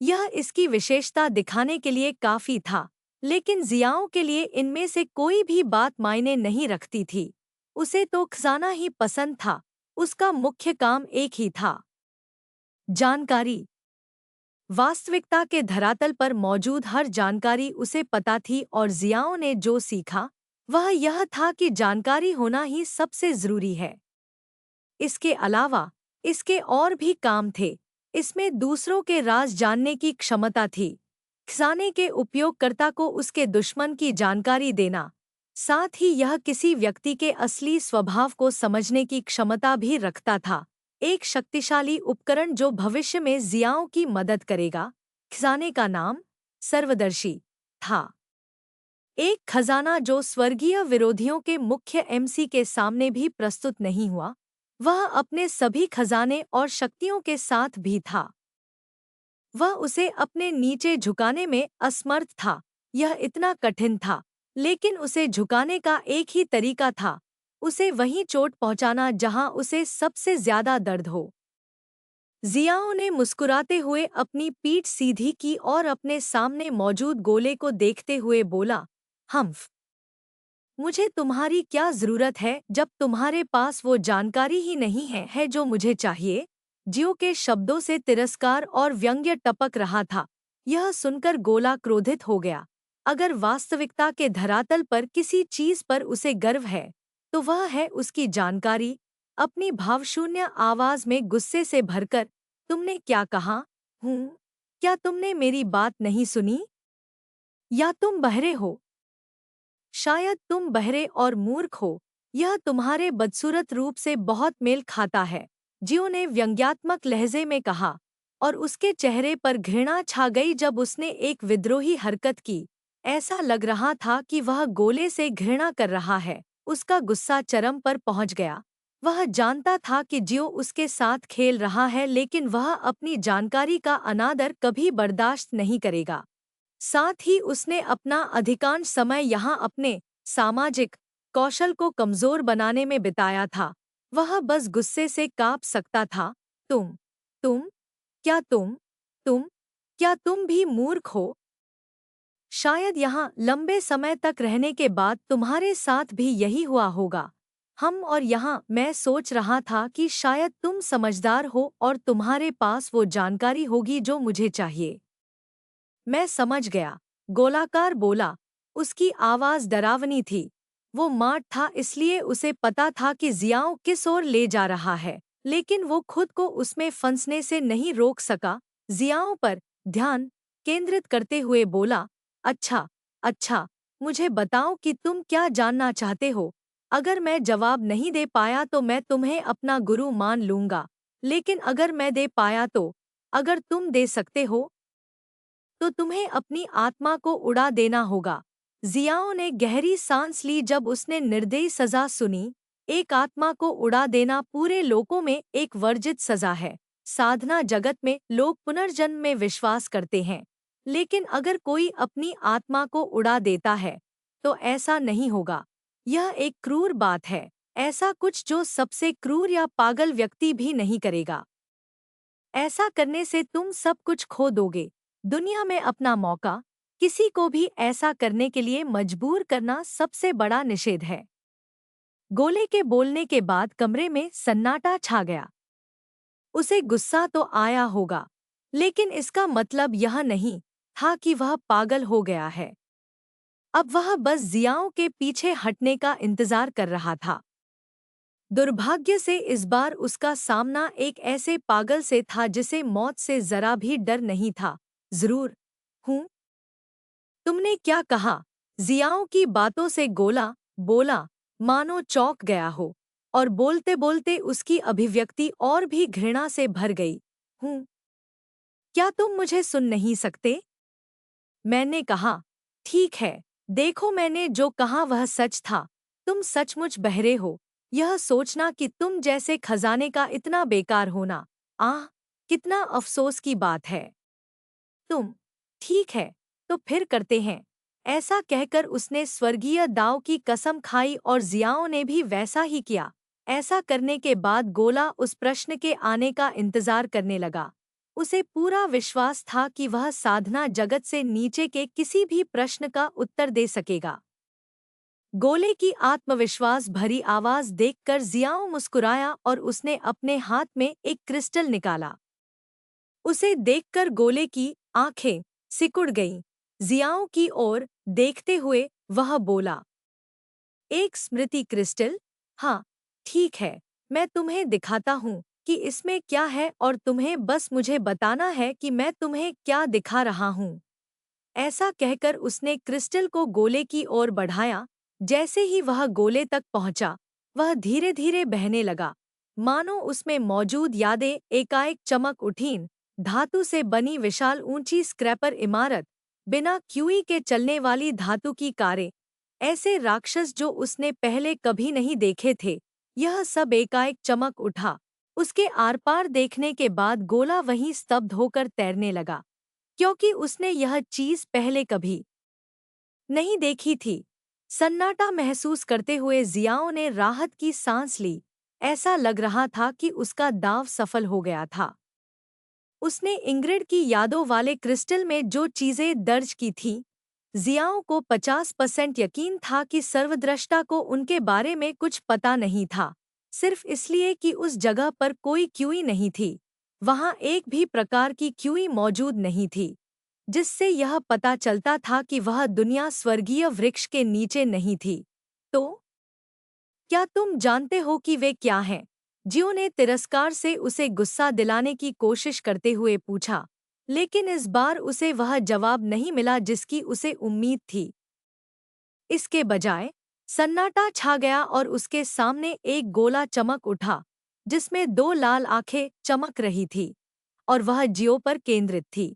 S1: यह इसकी विशेषता दिखाने के लिए काफी था, लेकिन जियाओं के लिए इनमें से कोई भी बात मायने नहीं रखती थी। उसे तो खजाना ही पसंद था, उसका मुख्य काम एक ही था, जानकारी। वास्तविकता के धरातल पर मौजूद हर जानकारी उसे पता थी और जियाओं ने जो सीखा वह यह था कि जानकारी होना ही सबसे जरूरी है। इसके अलावा इसके और भी काम थे। इसमें दूसरों के राज जानने की क्षमता थी, खजाने के उपयोगकर्ता को उसके दुश्मन की जानकारी देना, साथ ही यह किसी व्यक्ति के असली स्वभाव को समझने की क्षमता भी रखता था। एक शक्तिशाली उपकरण जो भविष्य में जियाओं की मदद करेगा। खजाने का नाम सर्वदर्शी था। एक खजाना जो स्वर्गीय विरोधियों के मुख्य एमसी के सामने भी प्रस्तुत नहीं हुआ, वह अपने सभी खजाने और शक्तियों के साथ भी था। वह उसे अपने नीचे झुकाने में असमर्थ था। यह इतना कठिन था, लेकिन उसे झुकाने का एक ही तरीका था, उसे वहीं चोट पहुंचाना जहां उसे सबसे ज्यादा दर्द हो। जियाओ ने मुस्कुराते हुए अपनी पीठ सीधी की और अपने सामने मौजूद गोले को देखते हुए बोला, हम्फ, मुझे तुम्हारी क्या जरूरत है जब तुम्हारे पास वो जानकारी ही नहीं है जो मुझे चाहिए। जियो के शब्दों से तिरस्कार और व्यंग्य टपक रहा था। यह सुनकर गोला क्रोधित हो गया। अगर वास्तविकता के धरातल पर किसी चीज पर उसे गर्व है, तो वह है उसकी जानकारी। अपनी भावशून्य आवाज में गुस्से से भरकर, तुमने क्या कहा? हूँ? क्या तुमने मेरी बात नहीं सुनी? या तुम बहरे हो? शायद तुम बहरे और मूर्ख हो। यह तुम्हारे बदसूरत रूप से बहुत मेल खाता है, जियो ने व्यंग्यात्मक लहजे में कहा, और उसके चेहरे पर घृणा छा गई जब उसने एक विद्रोही हरकत की। ऐसा लग रहा था कि वह गोले से घृणा कर रहा है। उसका गुस्सा चरम पर पहुंच गया। वह जानता था कि जियो उसके साथ खेल रहा है, लेकिन वह अपनी जानकारी का अनादर कभी बर्दाश्त नहीं करेगा। साथ ही उसने अपना अधिकांश समय यहाँ अपने सामाजिक कौशल को कमजोर बनाने में बिताया था। वह बस गुस्से से कांप सकता था। तुम, क्या तुम, क्या तुम भी मूर्ख हो? शायद यहाँ लंबे समय तक रहने के बाद तुम्हारे साथ भी यही हुआ होगा। और यहाँ मैं सोच रहा था कि शायद तुम समझदार हो और तुम्हारे पास वो जानकारी होगी जो मुझे चाहिए। मैं समझ गया, गोलाकार बोला। उसकी आवाज डरावनी थी। वो मार्ट था, इसलिए उसे पता था कि जियाओ किस ओर ले जा रहा है, लेकिन वो खुद को उसमें फंसने से नहीं रोक सका। जियाओ पर ध्यान केंद्रित करते हुए बोला, अच्छा, अच्छा, मुझे बताओ कि तुम क्या जानना चाहते हो। अगर मैं जवाब नहीं दे पाया तो मैं तुम्हें अपना गुरु मान लूंगा, लेकिन अगर मैं दे पाया तो, अगर तुम दे सकते हो, तो तुम्हें अपनी आत्मा को उड़ा देना होगा। जियाओ ने गहरी सांस ली जब उसने निर्दयी सजा सुनी। एक आत्मा को उड़ा देना पूरे लोकों में एक वर्जित सजा है। साधना जगत में लोग पुनर्जन्म में विश्वास करते हैं, लेकिन अगर कोई अपनी आत्मा को उड़ा देता है, तो ऐसा नहीं होगा। यह एक क्रूर बात है, ऐसा कुछ जो सबसे क्रूर या पागल व्यक्ति भी नहीं करेगा। ऐसा करने से तुम सब कुछ खो दोगे। दुनिया में अपना मौका, किसी को भी ऐसा करने के लिए मजबूर करना सबसे बड़ा निषेध है। गोले के बोलने के बाद कमरे में सन्नाटा छा गया। उसे गुस्सा तो आया होगा, लेकिन इसका मतलब यह नहीं था कि वह पागल हो गया है। अब वह बस जियाओं के पीछे हटने का इंतजार कर रहा था। दुर्भाग्य से इस बार उसका सामना एक ऐसे पागल से था जिसे मौत से जरा भी डर नहीं था। जरूर हूँ। तुमने क्या कहा? जियाओं की बातों से गोला बोला, मानो चौंक गया हो, और बोलते बोलते उसकी अभिव्यक्ति और भी घृणा से भर गई। हूँ? क्या तुम मुझे सुन नहीं सकते? मैंने कहा, ठीक है, देखो मैंने जो कहा वह सच था। तुम सचमुच बहरे हो। यह सोचना कि तुम जैसे खजाने का इतना बेकार होना, आह, कितना अफसोस की बात है। तुम, ठीक है, तो फिर करते हैं। ऐसा कहकर उसने स्वर्गीय दाव की कसम खाई और जियाओं ने भी वैसा ही किया। ऐसा करने के बाद गोला उस प्रश्न के आने का इंतजार करने लगा। उसे पूरा विश्वास था कि वह साधना जगत से नीचे के किसी भी प्रश्न का उत्तर दे सकेगा। गोले की आत्मविश्वास भरी आवाज देखकर जियाओ मुस्कुराया और उसने अपने हाथ में एक क्रिस्टल निकाला। उसे देखकर गोले की आंखें सिकुड़ गईं। जियाओ की ओर देखते हुए वह बोला, एक स्मृति क्रिस्टल? हाँ, ठीक है, मैं तुम्हें दिखाता हूँ कि इसमें क्या है और तुम्हें बस मुझे बताना है कि मैं तुम्हें क्या दिखा रहा हूँ। ऐसा कहकर उसने क्रिस्टल को गोले की ओर बढ़ाया। जैसे ही वह गोले तक पहुंचा, वह धीरे धीरे बहने लगा, मानो उसमें मौजूद यादें एकाएक चमक उठीं। धातु से बनी विशाल ऊंची स्क्रैपर इमारत, बिना क्यूई के चलने वाली धातु की कारें, ऐसे राक्षस जो उसने पहले कभी नहीं देखे थे, यह सब एकाएक चमक उठा। उसके आर पार देखने के बाद गोला वहीं स्तब्ध होकर तैरने लगा, क्योंकि उसने यह चीज पहले कभी नहीं देखी थी। सन्नाटा महसूस करते हुए जियाओ ने राहत की सांस ली। ऐसा लग रहा था कि उसका दांव सफल हो गया था। उसने इंग्रिड की यादों वाले क्रिस्टल में जो चीजें दर्ज की थीं, जियाओ को 50% यकीन था कि सर्वद्रष्टा को उनके बारे में कुछ पता नहीं था, सिर्फ इसलिए कि उस जगह पर कोई क्यूई नहीं थी। वहां एक भी प्रकार की क्यूई मौजूद नहीं थी, जिससे यह पता चलता था कि वह दुनिया स्वर्गीय वृक्ष के नीचे नहीं थी। तो क्या तुम जानते हो कि वे क्या हैं? जियो ने तिरस्कार से उसे गुस्सा दिलाने की कोशिश करते हुए पूछा, लेकिन इस बार उसे वह जवाब नहीं मिला जिसकी उसे उम्मीद थी। इसके बजाय सन्नाटा छा गया और उसके सामने एक गोला चमक उठा, जिसमें दो लाल आंखें चमक रही थी, और वह जियो पर केंद्रित थी।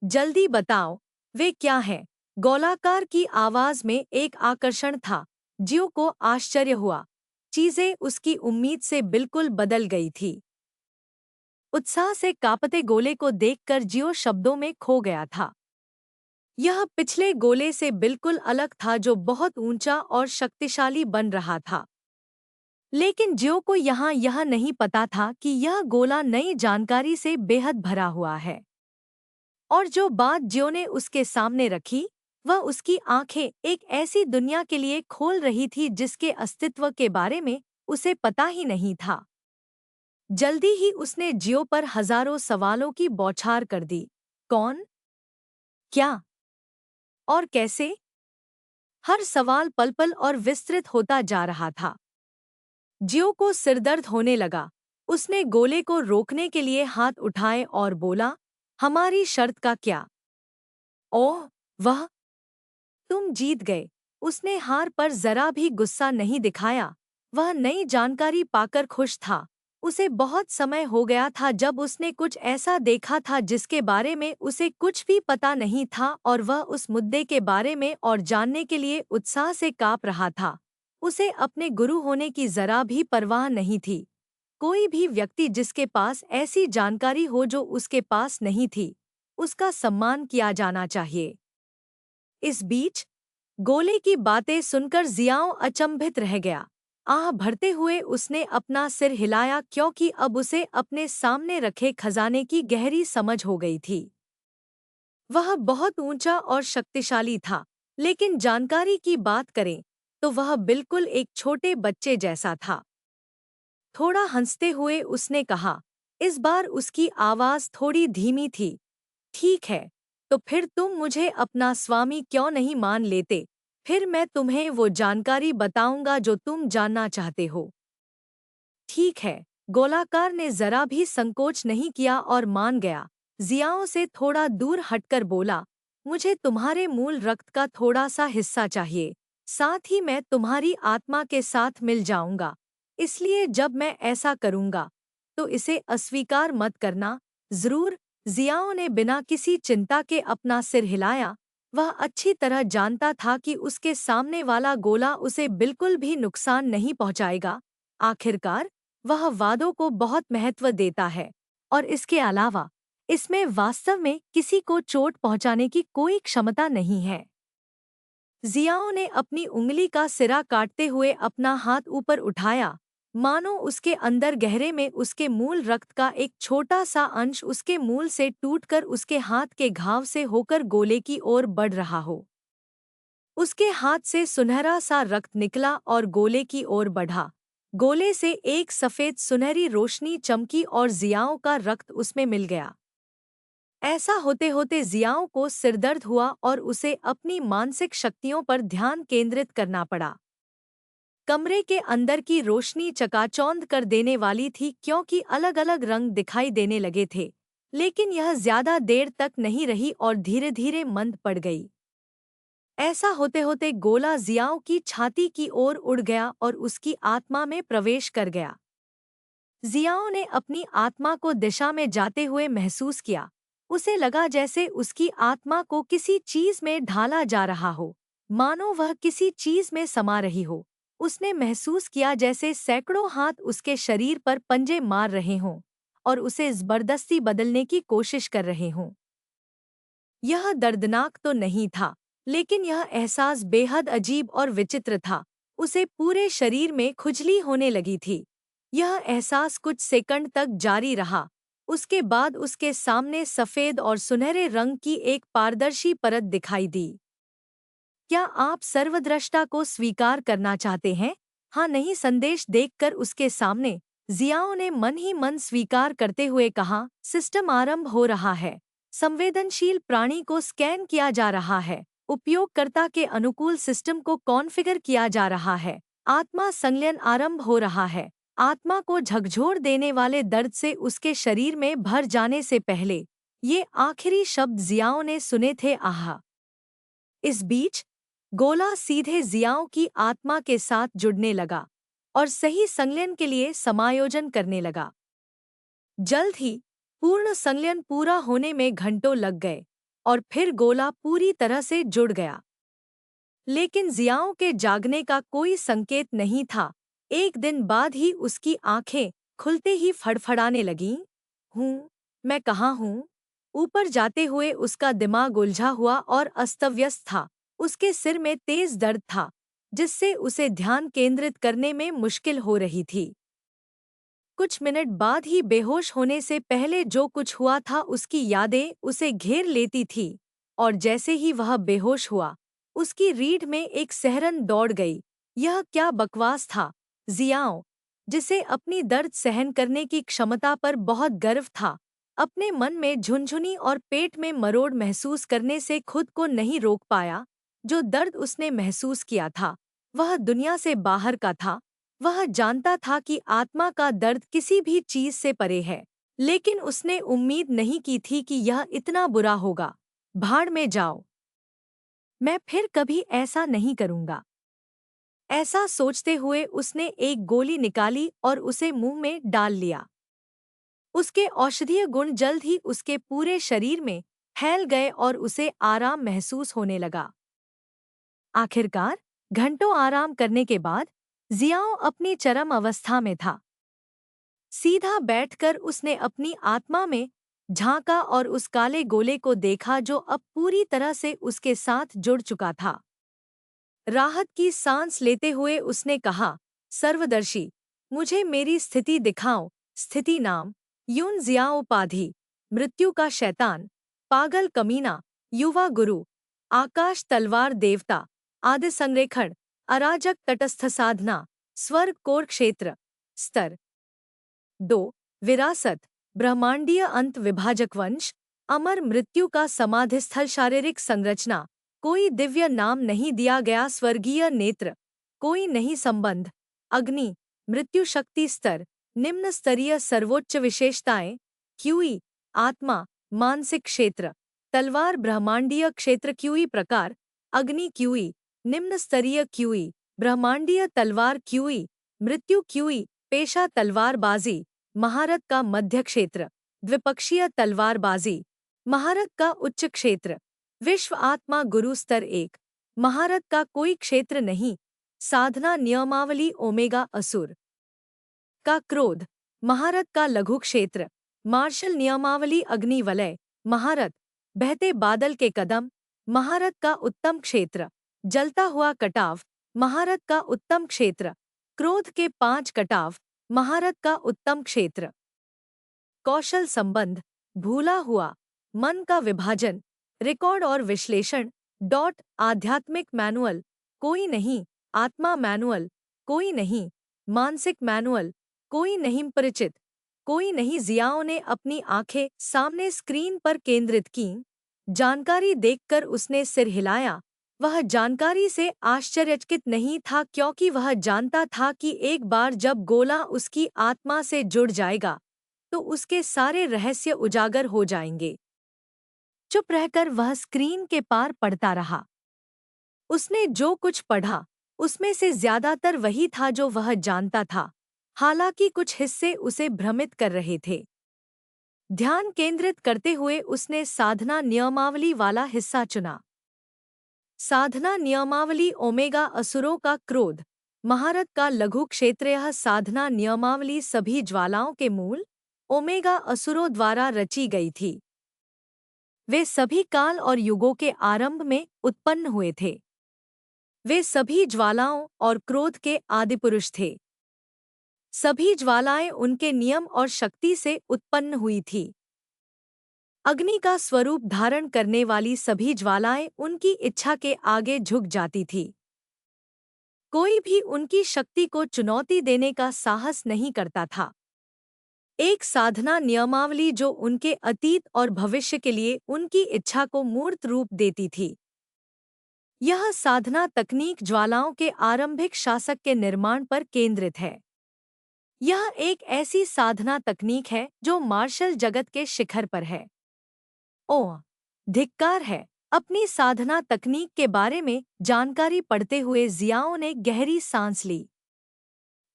S1: जल्दी बताओ, वे क्या हैं? गोलाकार की आवाज में एक आकर्षण था। जियो को आश्चर्य हुआ। चीजें उसकी उम्मीद से बिल्कुल बदल गई थी। उत्साह से कांपते गोले को देखकर जियो शब्दों में खो गया था। यह पिछले गोले से बिल्कुल अलग था, जो बहुत ऊंचा और शक्तिशाली बन रहा था। लेकिन जियो को यहाँ यह नहीं पता था कि यह गोला नई जानकारी से बेहद भरा हुआ है। और जो बात जियो ने उसके सामने रखी, वह उसकी आंखें एक ऐसी दुनिया के लिए खोल रही थी जिसके अस्तित्व के बारे में उसे पता ही नहीं था। जल्दी ही उसने जियो पर हजारों सवालों की बौछार कर दी। कौन? क्या? और कैसे? हर सवाल पल पल और विस्तृत होता जा रहा था। जियो को सिरदर्द होने लगा। उसने गोले को रोकने के लिए हाथ उठाए और बोला, हमारी शर्त का क्या? ओह, वह तुम जीत गए। उसने हार पर जरा भी गुस्सा नहीं दिखाया। वह नई जानकारी पाकर खुश था। उसे बहुत समय हो गया था जब उसने कुछ ऐसा देखा था जिसके बारे में उसे कुछ भी पता नहीं था, और वह उस मुद्दे के बारे में और जानने के लिए उत्साह से कांप रहा था। उसे अपने गुरु होने की जरा भी परवाह नहीं थी। कोई भी व्यक्ति जिसके पास ऐसी जानकारी हो जो उसके पास नहीं थी, उसका सम्मान किया जाना चाहिए। इस बीच गोले की बातें सुनकर जियाओ अचंभित रह गया। आह भरते हुए उसने अपना सिर हिलाया, क्योंकि अब उसे अपने सामने रखे खजाने की गहरी समझ हो गई थी। वह बहुत ऊंचा और शक्तिशाली था, लेकिन जानकारी की बात करें तो वह बिल्कुल एक छोटे बच्चे जैसा था। थोड़ा हंसते हुए उसने कहा। इस बार उसकी आवाज थोड़ी धीमी थी। ठीक है, तो फिर तुम मुझे अपना स्वामी क्यों नहीं मान लेते? फिर मैं तुम्हें वो जानकारी बताऊंगा जो तुम जानना चाहते हो। ठीक है, गोलाकार ने जरा भी संकोच नहीं किया और मान गया। जियाओं से थोड़ा दूर हटकर बोला, मुझे तुम्हारे मूल रक्त का थोड़ा सा हिस्सा चाहिए। साथ ही मैं तुम्हारी आत्मा के साथ मिल जाऊंगा। इसलिए जब मैं ऐसा करूंगा, तो इसे अस्वीकार मत करना। जरूर। जियाओं ने बिना किसी चिंता के अपना सिर हिलाया। वह अच्छी तरह जानता था कि उसके सामने वाला गोला उसे बिल्कुल भी नुकसान नहीं पहुंचाएगा। आखिरकार वह वादों को बहुत महत्व देता है, और इसके अलावा इसमें वास्तव में किसी को चोट पहुंचाने की कोई क्षमता नहीं है। जियाओ ने अपनी उंगली का सिरा काटते हुए अपना हाथ ऊपर उठाया, मानो उसके अंदर गहरे में उसके मूल रक्त का एक छोटा सा अंश उसके मूल से टूटकर उसके हाथ के घाव से होकर गोले की ओर बढ़ रहा हो। उसके हाथ से सुनहरा सा रक्त निकला और गोले की ओर बढ़ा। गोले से एक सफेद सुनहरी रोशनी चमकी और जियाओं का रक्त उसमें मिल गया। ऐसा होते होते जियाओं को सिरदर्द हुआ और उसे अपनी मानसिक शक्तियों पर ध्यान केंद्रित करना पड़ा। कमरे के अंदर की रोशनी चकाचौंध कर देने वाली थी, क्योंकि अलग अलग रंग दिखाई देने लगे थे, लेकिन यह ज्यादा देर तक नहीं रही और धीरे धीरे मंद पड़ गई। ऐसा होते होते गोला जियाओं की छाती की ओर उड़ गया और उसकी आत्मा में प्रवेश कर गया। जियाओं ने अपनी आत्मा को दिशा में जाते हुए महसूस किया। उसे लगा जैसे उसकी आत्मा को किसी चीज में ढाला जा रहा हो, मानो वह किसी चीज में समा रही हो। उसने महसूस किया जैसे सैकड़ों हाथ उसके शरीर पर पंजे मार रहे हों और उसे जबरदस्ती बदलने की कोशिश कर रहे हों। यह दर्दनाक तो नहीं था, लेकिन यह एहसास बेहद अजीब और विचित्र था। उसे पूरे शरीर में खुजली होने लगी थी। यह एहसास कुछ सेकंड तक जारी रहा। उसके बाद उसके सामने सफ़ेद और सुनहरे रंग की एक पारदर्शी परत दिखाई दी। क्या आप सर्वद्रष्टा को स्वीकार करना चाहते हैं? हाँ नहीं संदेश देखकर उसके सामने जियाओ ने मन ही मन स्वीकार करते हुए कहा, सिस्टम आरंभ हो रहा है। संवेदनशील प्राणी को स्कैन किया जा रहा है। उपयोगकर्ता के अनुकूल सिस्टम को कॉन्फ़िगर किया जा रहा है। आत्मा संलयन आरंभ हो रहा है। आत्मा को झकझोर देने वाले दर्द से उसके शरीर में भर जाने से पहले ये आखिरी शब्द जियाओ ने सुने थे, आह। इस बीच गोला सीधे जियाओं की आत्मा के साथ जुड़ने लगा और सही संलयन के लिए समायोजन करने लगा। जल्द ही पूर्ण संलयन पूरा होने में घंटों लग गए और फिर गोला पूरी तरह से जुड़ गया। लेकिन जियाओं के जागने का कोई संकेत नहीं था। एक दिन बाद ही उसकी आंखें खुलते ही फड़फड़ाने लगीं। हूँ, मैं कहाँ हूँ? ऊपर जाते हुए उसका दिमाग उलझा हुआ और अस्तव्यस्त था। उसके सिर में तेज दर्द था, जिससे उसे ध्यान केंद्रित करने में मुश्किल हो रही थी। कुछ मिनट बाद ही बेहोश होने से पहले जो कुछ हुआ था उसकी यादें उसे घेर लेती थी, और जैसे ही वह बेहोश हुआ, उसकी रीढ़ में एक सिहरन दौड़ गई। यह क्या बकवास था! जियाओ, जिसे अपनी दर्द सहन करने की क्षमता पर बहुत गर्व था, अपने मन में झुनझुनी और पेट में मरोड़ महसूस करने से खुद को नहीं रोक पाया। जो दर्द उसने महसूस किया था, वह दुनिया से बाहर का था। वह जानता था कि आत्मा का दर्द किसी भी चीज से परे है, लेकिन उसने उम्मीद नहीं की थी कि यह इतना बुरा होगा। भाड़ में जाओ, मैं फिर कभी ऐसा नहीं करूंगा। ऐसा सोचते हुए उसने एक गोली निकाली और उसे मुंह में डाल लिया। उसके औषधीय गुण जल्द ही उसके पूरे शरीर में फैल गए और उसे आराम महसूस होने लगा। आखिरकार घंटों आराम करने के बाद जियाओ अपनी चरम अवस्था में था। सीधा बैठकर उसने अपनी आत्मा में झांका और उस काले गोले को देखा जो अब पूरी तरह से उसके साथ जुड़ चुका था। राहत की सांस लेते हुए उसने कहा, सर्वदर्शी, मुझे मेरी स्थिति दिखाओ। स्थिति नाम, यून जियाओ उपाधि, मृत्यु का शैतान, पागल कमीना, युवा गुरु, आकाश तलवार देवता, आदि संरेखण, अराजक तटस्थ साधना, स्वर्ग कोर क्षेत्र। स्तर 2, विरासत, ब्रह्मांडीय अंत विभाजक वंश, अमर मृत्यु का समाधिस्थल शारीरिक संरचना, कोई दिव्य नाम नहीं दिया गया स्वर्गीय नेत्र, कोई नहीं संबंध, अग्नि, मृत्यु शक्ति स्तर, निम्न स्तरीय सर्वोच्च विशेषताएं, क्यूई, आत्मा, मानसिक क्षेत्र, तलवार ब्रह्मांडीय क्षेत्र क्यूई प्रकार, अग्नि क्यूई, निम्न स्तरीय क्यूई, ब्रह्मांडीय तलवार क्यूई, मृत्यु क्यूई, पेशा तलवारबाजी, महारत का मध्य क्षेत्र, द्विपक्षीय तलवारबाजी, महारत का उच्च क्षेत्र, विश्व आत्मा गुरु स्तर 1, महारत का कोई क्षेत्र नहीं, साधना नियमावली ओमेगा असुर का क्रोध, महारत का लघु क्षेत्र, मार्शल नियमावली अग्निवलय, महारत, बहते बादल के कदम, महारत का उत्तम क्षेत्र, जलता हुआ कटाव, महारत का उत्तम क्षेत्र, क्रोध के 5 कटाव, महारत का उत्तम क्षेत्र, कौशल संबंध, भूला हुआ, मन का विभाजन, रिकॉर्ड और विश्लेषण, आध्यात्मिक मैनुअल, कोई नहीं, आत्मा मैनुअल, कोई नहीं, मानसिक मैनुअल, कोई नहीं, परिचित, कोई नहीं। जियाओ ने अपनी आंखें सामने स्क्रीन पर केंद्रित कीं। जानकारी देखकर उसने सिर हिलाया। वह जानकारी से आश्चर्यचकित नहीं था, क्योंकि वह जानता था कि एक बार जब गोला उसकी आत्मा से जुड़ जाएगा तो उसके सारे रहस्य उजागर हो जाएंगे। चुप रहकर वह स्क्रीन के पार पढ़ता रहा। उसने जो कुछ पढ़ा उसमें से ज्यादातर वही था जो वह जानता था, हालांकि कुछ हिस्से उसे भ्रमित कर रहे थे। ध्यान केंद्रित करते हुए उसने साधना नियमावली वाला हिस्सा चुना। साधना नियमावली ओमेगा असुरों का क्रोध, महारत का लघु क्षेत्र। यह साधना नियमावली सभी ज्वालाओं के मूल ओमेगा असुरों द्वारा रची गई थी। वे सभी काल और युगों के आरंभ में उत्पन्न हुए थे। वे सभी ज्वालाओं और क्रोध के आदिपुरुष थे। सभी ज्वालाएं उनके नियम और शक्ति से उत्पन्न हुई थी। अग्नि का स्वरूप धारण करने वाली सभी ज्वालाएं उनकी इच्छा के आगे झुक जाती थी। कोई भी उनकी शक्ति को चुनौती देने का साहस नहीं करता था। एक साधना नियमावली जो उनके अतीत और भविष्य के लिए उनकी इच्छा को मूर्त रूप देती थी। यह साधना तकनीक ज्वालाओं के आरंभिक शासक के निर्माण पर केंद्रित है। यह एक ऐसी साधना तकनीक है जो मार्शल जगत के शिखर पर है। ओह! धिक्कार है। अपनी साधना तकनीक के बारे में जानकारी पढ़ते हुए जियाओं ने गहरी सांस ली।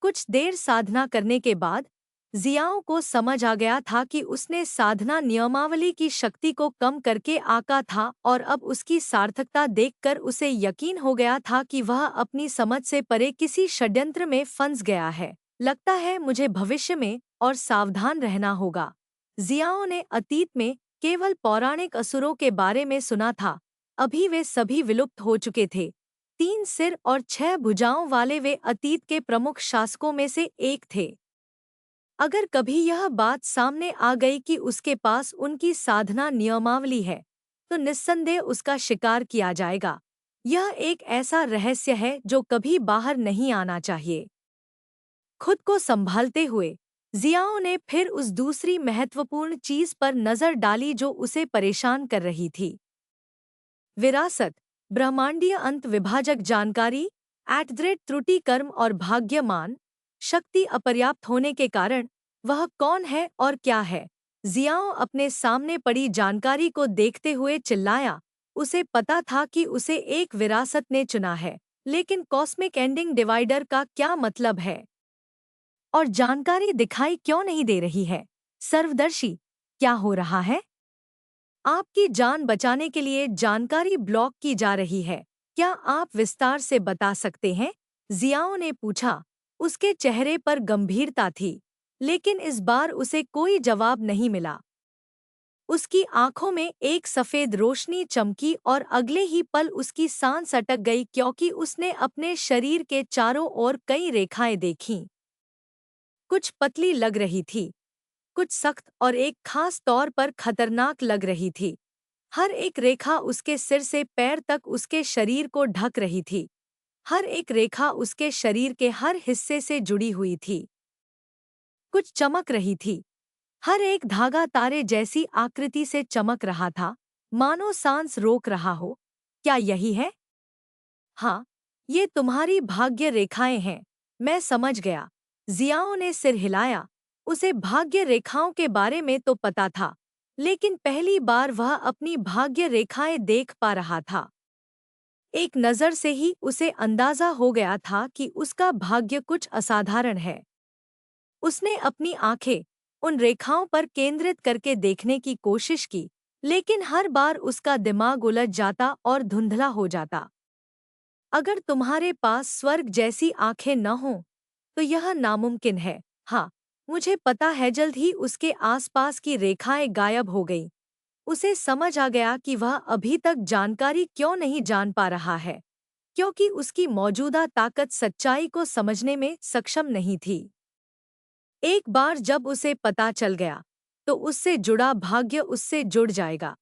S1: कुछ देर साधना करने के बाद जियाओं को समझ आ गया था कि उसने साधना नियमावली की शक्ति को कम करके आका था और अब उसकी सार्थकता देखकर उसे यकीन हो गया था कि वह अपनी समझ से परे किसी षड्यंत्र में फंस गया है। लगता है मुझे भविष्य में और सावधान रहना होगा। जियाओं ने अतीत में केवल पौराणिक असुरों के बारे में सुना था। अभी वे सभी विलुप्त हो चुके थे। 3 सिर और 6 भुजाओं वाले वे अतीत के प्रमुख शासकों में से एक थे। अगर कभी यह बात सामने आ गई कि उसके पास उनकी साधना नियमावली है, तो निस्संदेह उसका शिकार किया जाएगा। यह एक ऐसा रहस्य है जो कभी बाहर नहीं आना चाहिए। खुद को संभालते हुए जियाओं ने फिर उस दूसरी महत्वपूर्ण चीज पर नजर डाली जो उसे परेशान कर रही थी। विरासत, ब्रह्मांडीय अंत विभाजक जानकारी, त्रुटि कर्म और भाग्यमान शक्ति अपर्याप्त होने के कारण वह कौन है और क्या है। जियाओं अपने सामने पड़ी जानकारी को देखते हुए चिल्लाया। उसे पता था कि उसे एक विरासत ने चुना है, लेकिन कॉस्मिक एंडिंग डिवाइडर का क्या मतलब है? और जानकारी दिखाई क्यों नहीं दे रही है? सर्वदर्शी, क्या हो रहा है? आपकी जान बचाने के लिए जानकारी ब्लॉक की जा रही है। क्या आप विस्तार से बता सकते हैं? जियाओं ने पूछा। उसके चेहरे पर गंभीरता थी, लेकिन इस बार उसे कोई जवाब नहीं मिला। उसकी आंखों में एक सफेद रोशनी चमकी और अगले ही पल उसकी सांस अटक गई क्योंकि उसने अपने शरीर के चारों ओर कई रेखाएं देखीं। कुछ पतली लग रही थी, कुछ सख्त और एक खास तौर पर खतरनाक लग रही थी। हर एक रेखा उसके सिर से पैर तक उसके शरीर को ढक रही थी। हर एक रेखा उसके शरीर के हर हिस्से से जुड़ी हुई थी। कुछ चमक रही थी। हर एक धागा तारे जैसी आकृति से चमक रहा था, मानो सांस रोक रहा हो। क्या यही है? हाँ, ये तुम्हारी भाग्य रेखाएं हैं। मैं समझ गया। जियाओं ने सिर हिलाया। उसे भाग्य रेखाओं के बारे में तो पता था, लेकिन पहली बार वह अपनी भाग्य रेखाएं देख पा रहा था। एक नज़र से ही उसे अंदाजा हो गया था कि उसका भाग्य कुछ असाधारण है। उसने अपनी आंखें उन रेखाओं पर केंद्रित करके देखने की कोशिश की, लेकिन हर बार उसका दिमाग उलझ जाता और धुंधला हो जाता। अगर तुम्हारे पास स्वर्ग जैसी आंखें न हों, तो यह नामुमकिन है। हाँ, मुझे पता है। जल्द ही उसके आसपास की रेखाएं गायब हो गईं। उसे समझ आ गया कि वह अभी तक जानकारी क्यों नहीं जान पा रहा है, क्योंकि उसकी मौजूदा ताकत सच्चाई को समझने में सक्षम नहीं थी। एक बार जब उसे पता चल गया, तो उससे जुड़ा भाग्य उससे जुड़ जाएगा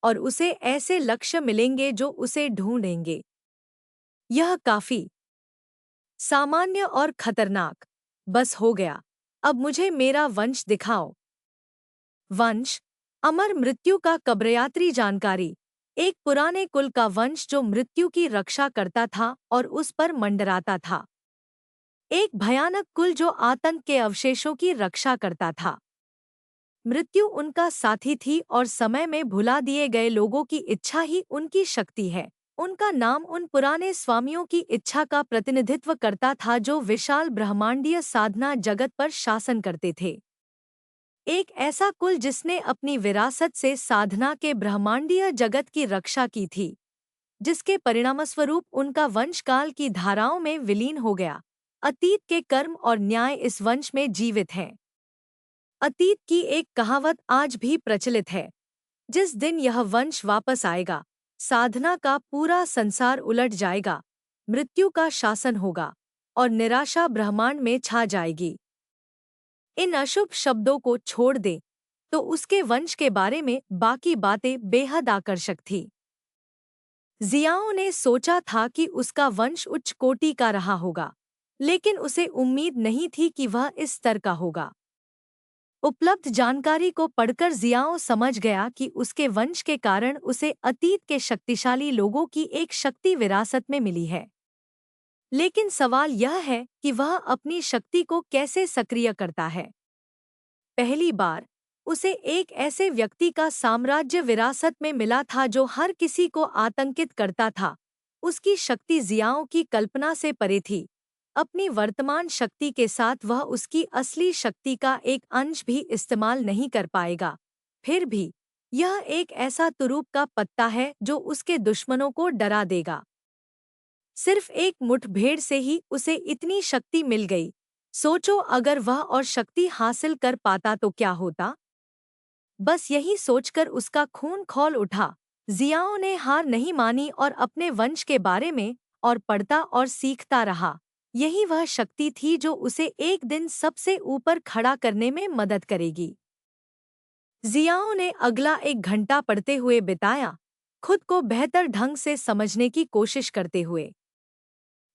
S1: और उसे ऐसे लक्ष्य मिलेंगे जो उसे ढूंढेंगे। यह काफी सामान्य और खतरनाक बस हो गया। अब मुझे मेरा वंश दिखाओ। वंश, अमर मृत्यु का कब्रयात्री जानकारी। एक पुराने कुल का वंश जो मृत्यु की रक्षा करता था और उस पर मंडराता था। एक भयानक कुल जो आतंक के अवशेषों की रक्षा करता था। मृत्यु उनका साथी थी और समय में भुला दिए गए लोगों की इच्छा ही उनकी शक्ति है। उनका नाम उन पुराने स्वामियों की इच्छा का प्रतिनिधित्व करता था जो विशाल ब्रह्मांडीय साधना जगत पर शासन करते थे। एक ऐसा कुल जिसने अपनी विरासत से साधना के ब्रह्मांडीय जगत की रक्षा की थी, जिसके परिणामस्वरूप उनका वंशकाल की धाराओं में विलीन हो गया। अतीत के कर्म और न्याय इस वंश में जीवित हैं। अतीत की एक कहावत आज भी प्रचलित है, जिस दिन यह वंश वापस आएगा, साधना का पूरा संसार उलट जाएगा, मृत्यु का शासन होगा और निराशा ब्रह्मांड में छा जाएगी। इन अशुभ शब्दों को छोड़ दे तो उसके वंश के बारे में बाकी बातें बेहद आकर्षक थी। जियाओं ने सोचा था कि उसका वंश उच्च कोटि का रहा होगा, लेकिन उसे उम्मीद नहीं थी कि वह इस स्तर का होगा। उपलब्ध जानकारी को पढ़कर जियाओं समझ गया कि उसके वंश के कारण उसे अतीत के शक्तिशाली लोगों की एक शक्ति विरासत में मिली है। लेकिन सवाल यह है कि वह अपनी शक्ति को कैसे सक्रिय करता है। पहली बार उसे एक ऐसे व्यक्ति का साम्राज्य विरासत में मिला था जो हर किसी को आतंकित करता था। उसकी शक्ति जियाओं की कल्पना से परे थी। अपनी वर्तमान शक्ति के साथ वह उसकी असली शक्ति का एक अंश भी इस्तेमाल नहीं कर पाएगा। फिर भी यह एक ऐसा तुरूप का पत्ता है जो उसके दुश्मनों को डरा देगा। सिर्फ एक मुठभेड़ से ही उसे इतनी शक्ति मिल गई। सोचो अगर वह और शक्ति हासिल कर पाता तो क्या होता। बस यही सोचकर उसका खून खौल उठा। जियाओं ने हार नहीं मानी और अपने वंश के बारे में और पढ़ता और सीखता रहा। यही वह शक्ति थी जो उसे एक दिन सबसे ऊपर खड़ा करने में मदद करेगी। जियाओं ने अगला 1 घंटा पढ़ते हुए बिताया, खुद को बेहतर ढंग से समझने की कोशिश करते हुए।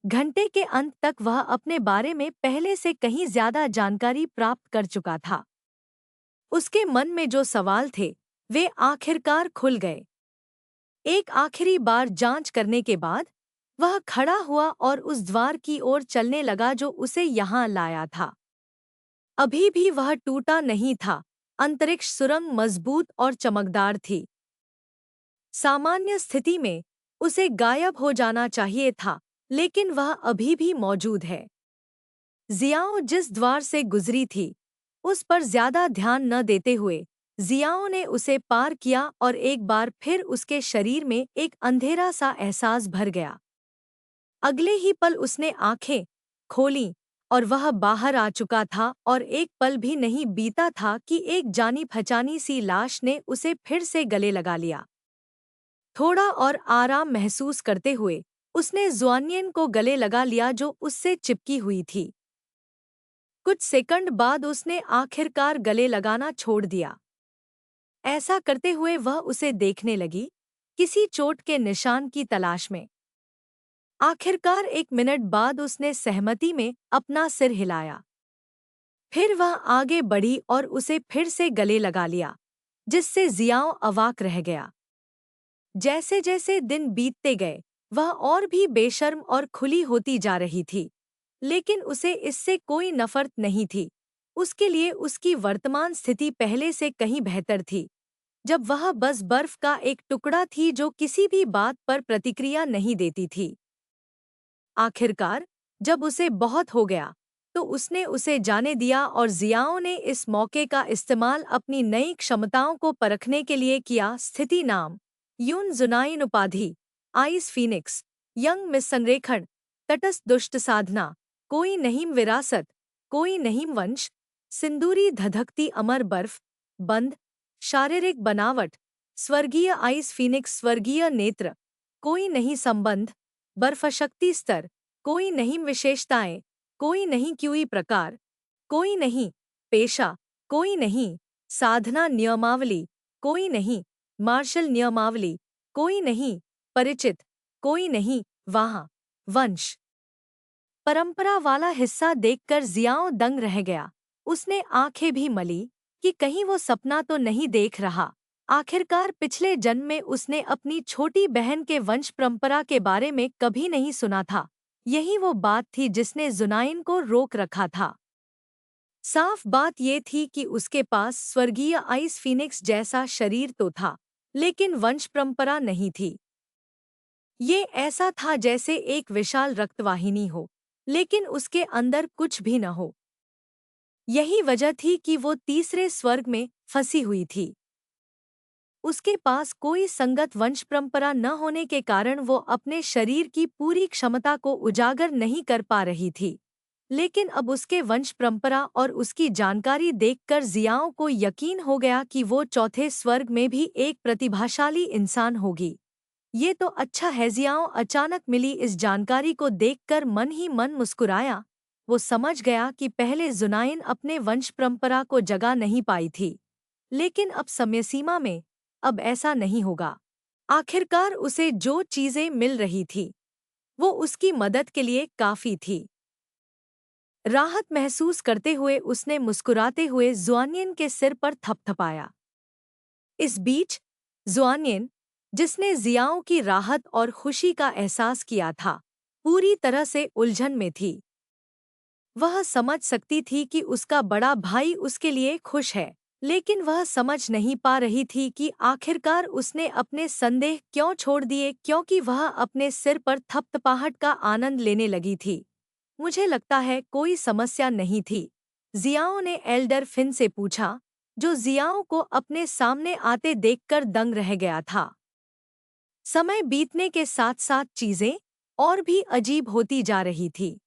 S1: घंटे के अंत तक वह अपने बारे में पहले से कहीं ज्यादा जानकारी प्राप्त कर चुका था। उसके मन में जो सवाल थे वे आखिरकार खुल गए। एक आखिरी बार जांच करने के बाद वह खड़ा हुआ और उस द्वार की ओर चलने लगा जो उसे यहाँ लाया था। अभी भी वह टूटा नहीं था। अंतरिक्ष सुरंग मजबूत और चमकदार थी। सामान्य स्थिति में उसे गायब हो जाना चाहिए था, लेकिन वह अभी भी मौजूद है। जियाओं जिस द्वार से गुजरी थी उस पर ज्यादा ध्यान न देते हुए जियाओं ने उसे पार किया और एक बार फिर उसके शरीर में एक अंधेरा सा एहसास भर गया। अगले ही पल उसने आंखें खोलीं और वह बाहर आ चुका था और एक पल भी नहीं बीता था कि एक जानी पहचानी सी लाश ने उसे फिर से गले लगा लिया। थोड़ा और आराम महसूस करते हुए उसने जुआनियन को गले लगा लिया जो उससे चिपकी हुई थी। कुछ सेकंड बाद उसने आखिरकार गले लगाना छोड़ दिया। ऐसा करते हुए वह उसे देखने लगी, किसी चोट के निशान की तलाश में। आखिरकार 1 मिनट बाद उसने सहमति में अपना सिर हिलाया। फिर वह आगे बढ़ी और उसे फिर से गले लगा लिया, जिससे जियाओं अवाक रह गया। जैसे जैसे दिन बीतते गए वह और भी बेशर्म और खुली होती जा रही थी, लेकिन उसे इससे कोई नफरत नहीं थी। उसके लिए उसकी वर्तमान स्थिति पहले से कहीं बेहतर थी, जब वह बस बर्फ का एक टुकड़ा थी जो किसी भी बात पर प्रतिक्रिया नहीं देती थी। आखिरकार जब उसे बहुत हो गया तो उसने उसे जाने दिया और जियाओं ने इस मौके का इस्तेमाल अपनी नई क्षमताओं को परखने के लिए किया। स्थिति नाम यून जुनाइन उपाधि आइस फीनिक्स यंग मिस संरेखण तटस्थ दुष्ट साधना कोई नहीं विरासत कोई नहीं वंश सिंदूरी धधकती अमर बर्फ बंद शारीरिक बनावट स्वर्गीय आइस फीनिक्स स्वर्गीय नेत्र कोई नहीं संबंध बर्फशक्ति स्तर कोई नहीं विशेषताएं कोई नहीं क्यूई प्रकार कोई नहीं पेशा कोई नहीं साधना नियमावली कोई नहीं मार्शल नियमावली कोई नहीं परिचित कोई नहीं वहाँ वंश परंपरा वाला हिस्सा देखकर जियाओं दंग रह गया। उसने आंखें भी मली कि कहीं वो सपना तो नहीं देख रहा। आखिरकार पिछले जन्म में उसने अपनी छोटी बहन के वंश परंपरा के बारे में कभी नहीं सुना था। यही वो बात थी जिसने जुनाइन को रोक रखा था। साफ बात ये थी कि उसके पास स्वर्गीय आइस फीनिक्स जैसा शरीर तो था, लेकिन वंश परंपरा नहीं थी। ये ऐसा था जैसे एक विशाल रक्तवाहिनी हो, लेकिन उसके अंदर कुछ भी न हो। यही वजह थी कि वो तीसरे स्वर्ग में फंसी हुई थी। उसके पास कोई संगत वंश परंपरा न होने के कारण वो अपने शरीर की पूरी क्षमता को उजागर नहीं कर पा रही थी। लेकिन अब उसके वंश परंपरा और उसकी जानकारी देखकर जियाओं को यकीन हो गया कि वो चौथे स्वर्ग में भी एक प्रतिभाशाली इंसान होगी। ये तो अच्छा है। जियाओं अचानक मिली इस जानकारी को देखकर मन ही मन मुस्कुराया। वो समझ गया कि पहले जुनाइन अपने वंश परंपरा को जगा नहीं पाई थी, लेकिन अब समय सीमा में अब ऐसा नहीं होगा। आखिरकार उसे जो चीजें मिल रही थी वो उसकी मदद के लिए काफी थी। राहत महसूस करते हुए उसने मुस्कुराते हुए जुआनियन के सिर पर थपथपाया। इस बीच जुआनियन, जिसने जियाओं की राहत और खुशी का एहसास किया था, पूरी तरह से उलझन में थी। वह समझ सकती थी कि उसका बड़ा भाई उसके लिए खुश है, लेकिन वह समझ नहीं पा रही थी कि आखिरकार उसने अपने संदेह क्यों छोड़ दिए, क्योंकि वह अपने सिर पर थपथपाहट का आनंद लेने लगी थी। मुझे लगता है कोई समस्या नहीं थी, जियाओं ने एल्डर फिन से पूछा, जो जियाओं को अपने सामने आते देखकर दंग रह गया था। समय बीतने के साथ साथ चीजें और भी अजीब होती जा रही थी।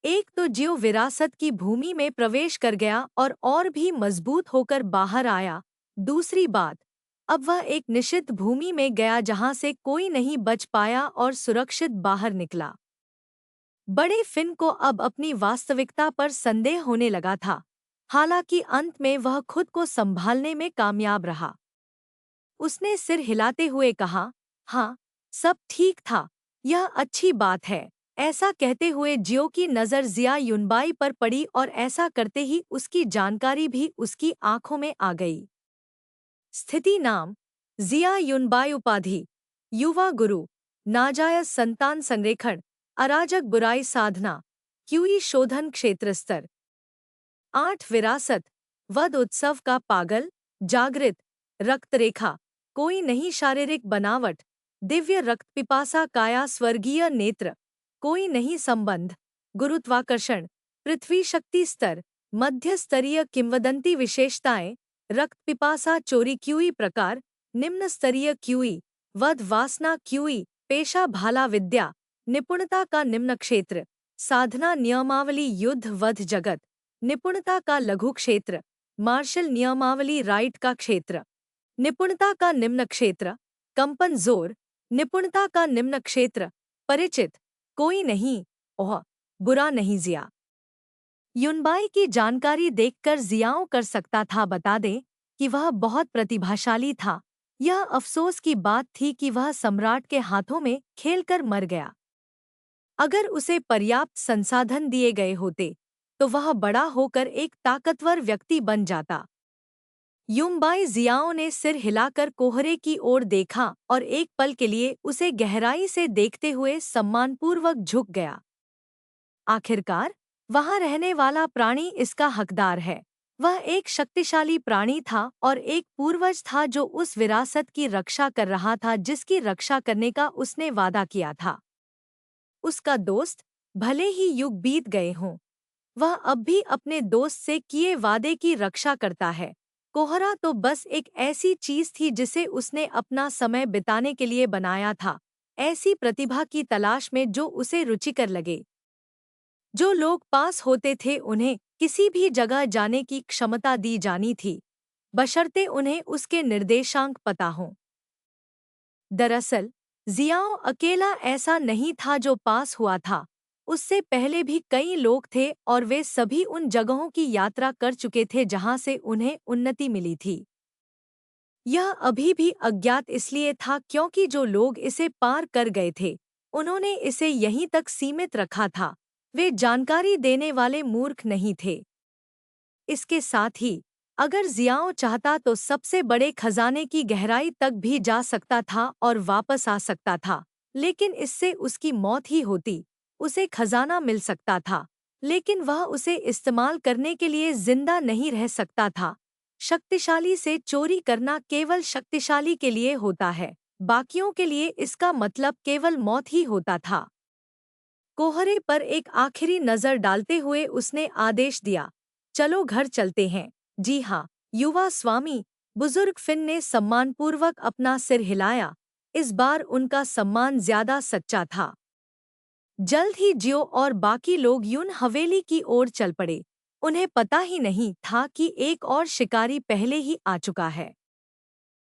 S1: एक तो जियो विरासत की भूमि में प्रवेश कर गया और भी मजबूत होकर बाहर आया। दूसरी बात, अब वह एक निषिद्ध भूमि में गया जहां से कोई नहीं बच पाया और सुरक्षित बाहर निकला। बड़े फिन को अब अपनी वास्तविकता पर संदेह होने लगा था। हालांकि अंत में वह खुद को संभालने में कामयाब रहा। उसने सिर हिलाते हुए कहा, हाँ, सब ठीक था, यह अच्छी बात है। ऐसा कहते हुए जियो की नज़र जिया युनबाई पर पड़ी और ऐसा करते ही उसकी जानकारी भी उसकी आंखों में आ गई। स्थिति नाम, जिया युनबाई उपाधि, युवा गुरु, नाजायज संतान संरेखण, अराजक बुराई साधना, क्यूई शोधन क्षेत्र स्तर 8 विरासत, वध उत्सव का पागल, जागृत, रक्तरेखा, कोई नहीं शारीरिक बनावट, दिव्य रक्त पिपासा काया स्वर्गीय नेत्र, कोई नहीं संबंध, गुरुत्वाकर्षण, पृथ्वी शक्ति स्तर, मध्य स्तरीय किंवदंती विशेषताएं, रक्त पिपासा चोरी क्यूई प्रकार, निम्न स्तरीय क्यूई, वध वासना क्यूई, पेशा भाला विद्या, निपुणता का निम्न क्षेत्र, साधना नियमावली युद्ध वध जगत, निपुणता का लघु क्षेत्र, मार्शल नियमावली राइट का क्षेत्र, निपुणता का निम्न क्षेत्र, कंपन जोर, निपुणता का निम्न क्षेत्र, परिचित, कोई नहीं, ओह, बुरा नहीं जिया। युनबाई की जानकारी देखकर जियाओं कर सकता था बता दें कि वह बहुत प्रतिभाशाली था। यह अफसोस की बात थी कि वह सम्राट के हाथों में खेलकर मर गया। अगर उसे पर्याप्त संसाधन दिए गए होते तो वह बड़ा होकर एक ताकतवर व्यक्ति बन जाता। युमबाई जियाओं ने सिर हिलाकर कोहरे की ओर देखा और एक पल के लिए उसे गहराई से देखते हुए सम्मानपूर्वक झुक गया। आखिरकार वहां रहने वाला प्राणी इसका हकदार है। वह एक शक्तिशाली प्राणी था और एक पूर्वज था जो उस विरासत की रक्षा कर रहा था जिसकी रक्षा करने का उसने वादा किया था। उसका दोस्त, भले ही युग बीत गए हों, वह अब भी अपने दोस्त से किए वादे की रक्षा करता है। कोहरा तो बस एक ऐसी चीज थी जिसे उसने अपना समय बिताने के लिए बनाया था, ऐसी प्रतिभा की तलाश में जो उसे रुचिकर लगे। जो लोग पास होते थे उन्हें किसी भी जगह जाने की क्षमता दी जानी थी, बशर्ते उन्हें उसके निर्देशांक पता हों। दरअसल जियाओ अकेला ऐसा नहीं था जो पास हुआ था, उससे पहले भी कई लोग थे और वे सभी उन जगहों की यात्रा कर चुके थे जहां से उन्हें उन्नति मिली थी। यह अभी भी अज्ञात इसलिए था क्योंकि जो लोग इसे पार कर गए थे उन्होंने इसे यहीं तक सीमित रखा था। वे जानकारी देने वाले मूर्ख नहीं थे। इसके साथ ही अगर जियाओ चाहता तो सबसे बड़े खजाने की गहराई तक भी जा सकता था और वापस आ सकता था, लेकिन इससे उसकी मौत ही होती। उसे खजाना मिल सकता था, लेकिन वह उसे इस्तेमाल करने के लिए जिंदा नहीं रह सकता था। शक्तिशाली से चोरी करना केवल शक्तिशाली के लिए होता है, बाकियों के लिए इसका मतलब केवल मौत ही होता था। कोहरे पर एक आखिरी नजर डालते हुए उसने आदेश दिया, चलो घर चलते हैं। जी हाँ, युवा स्वामी, बुजुर्ग फिन ने सम्मानपूर्वक अपना सिर हिलाया। इस बार उनका सम्मान ज्यादा सच्चा था। जल्द ही जियो और बाकी लोग यून हवेली की ओर चल पड़े। उन्हें पता ही नहीं था कि एक और शिकारी पहले ही आ चुका है।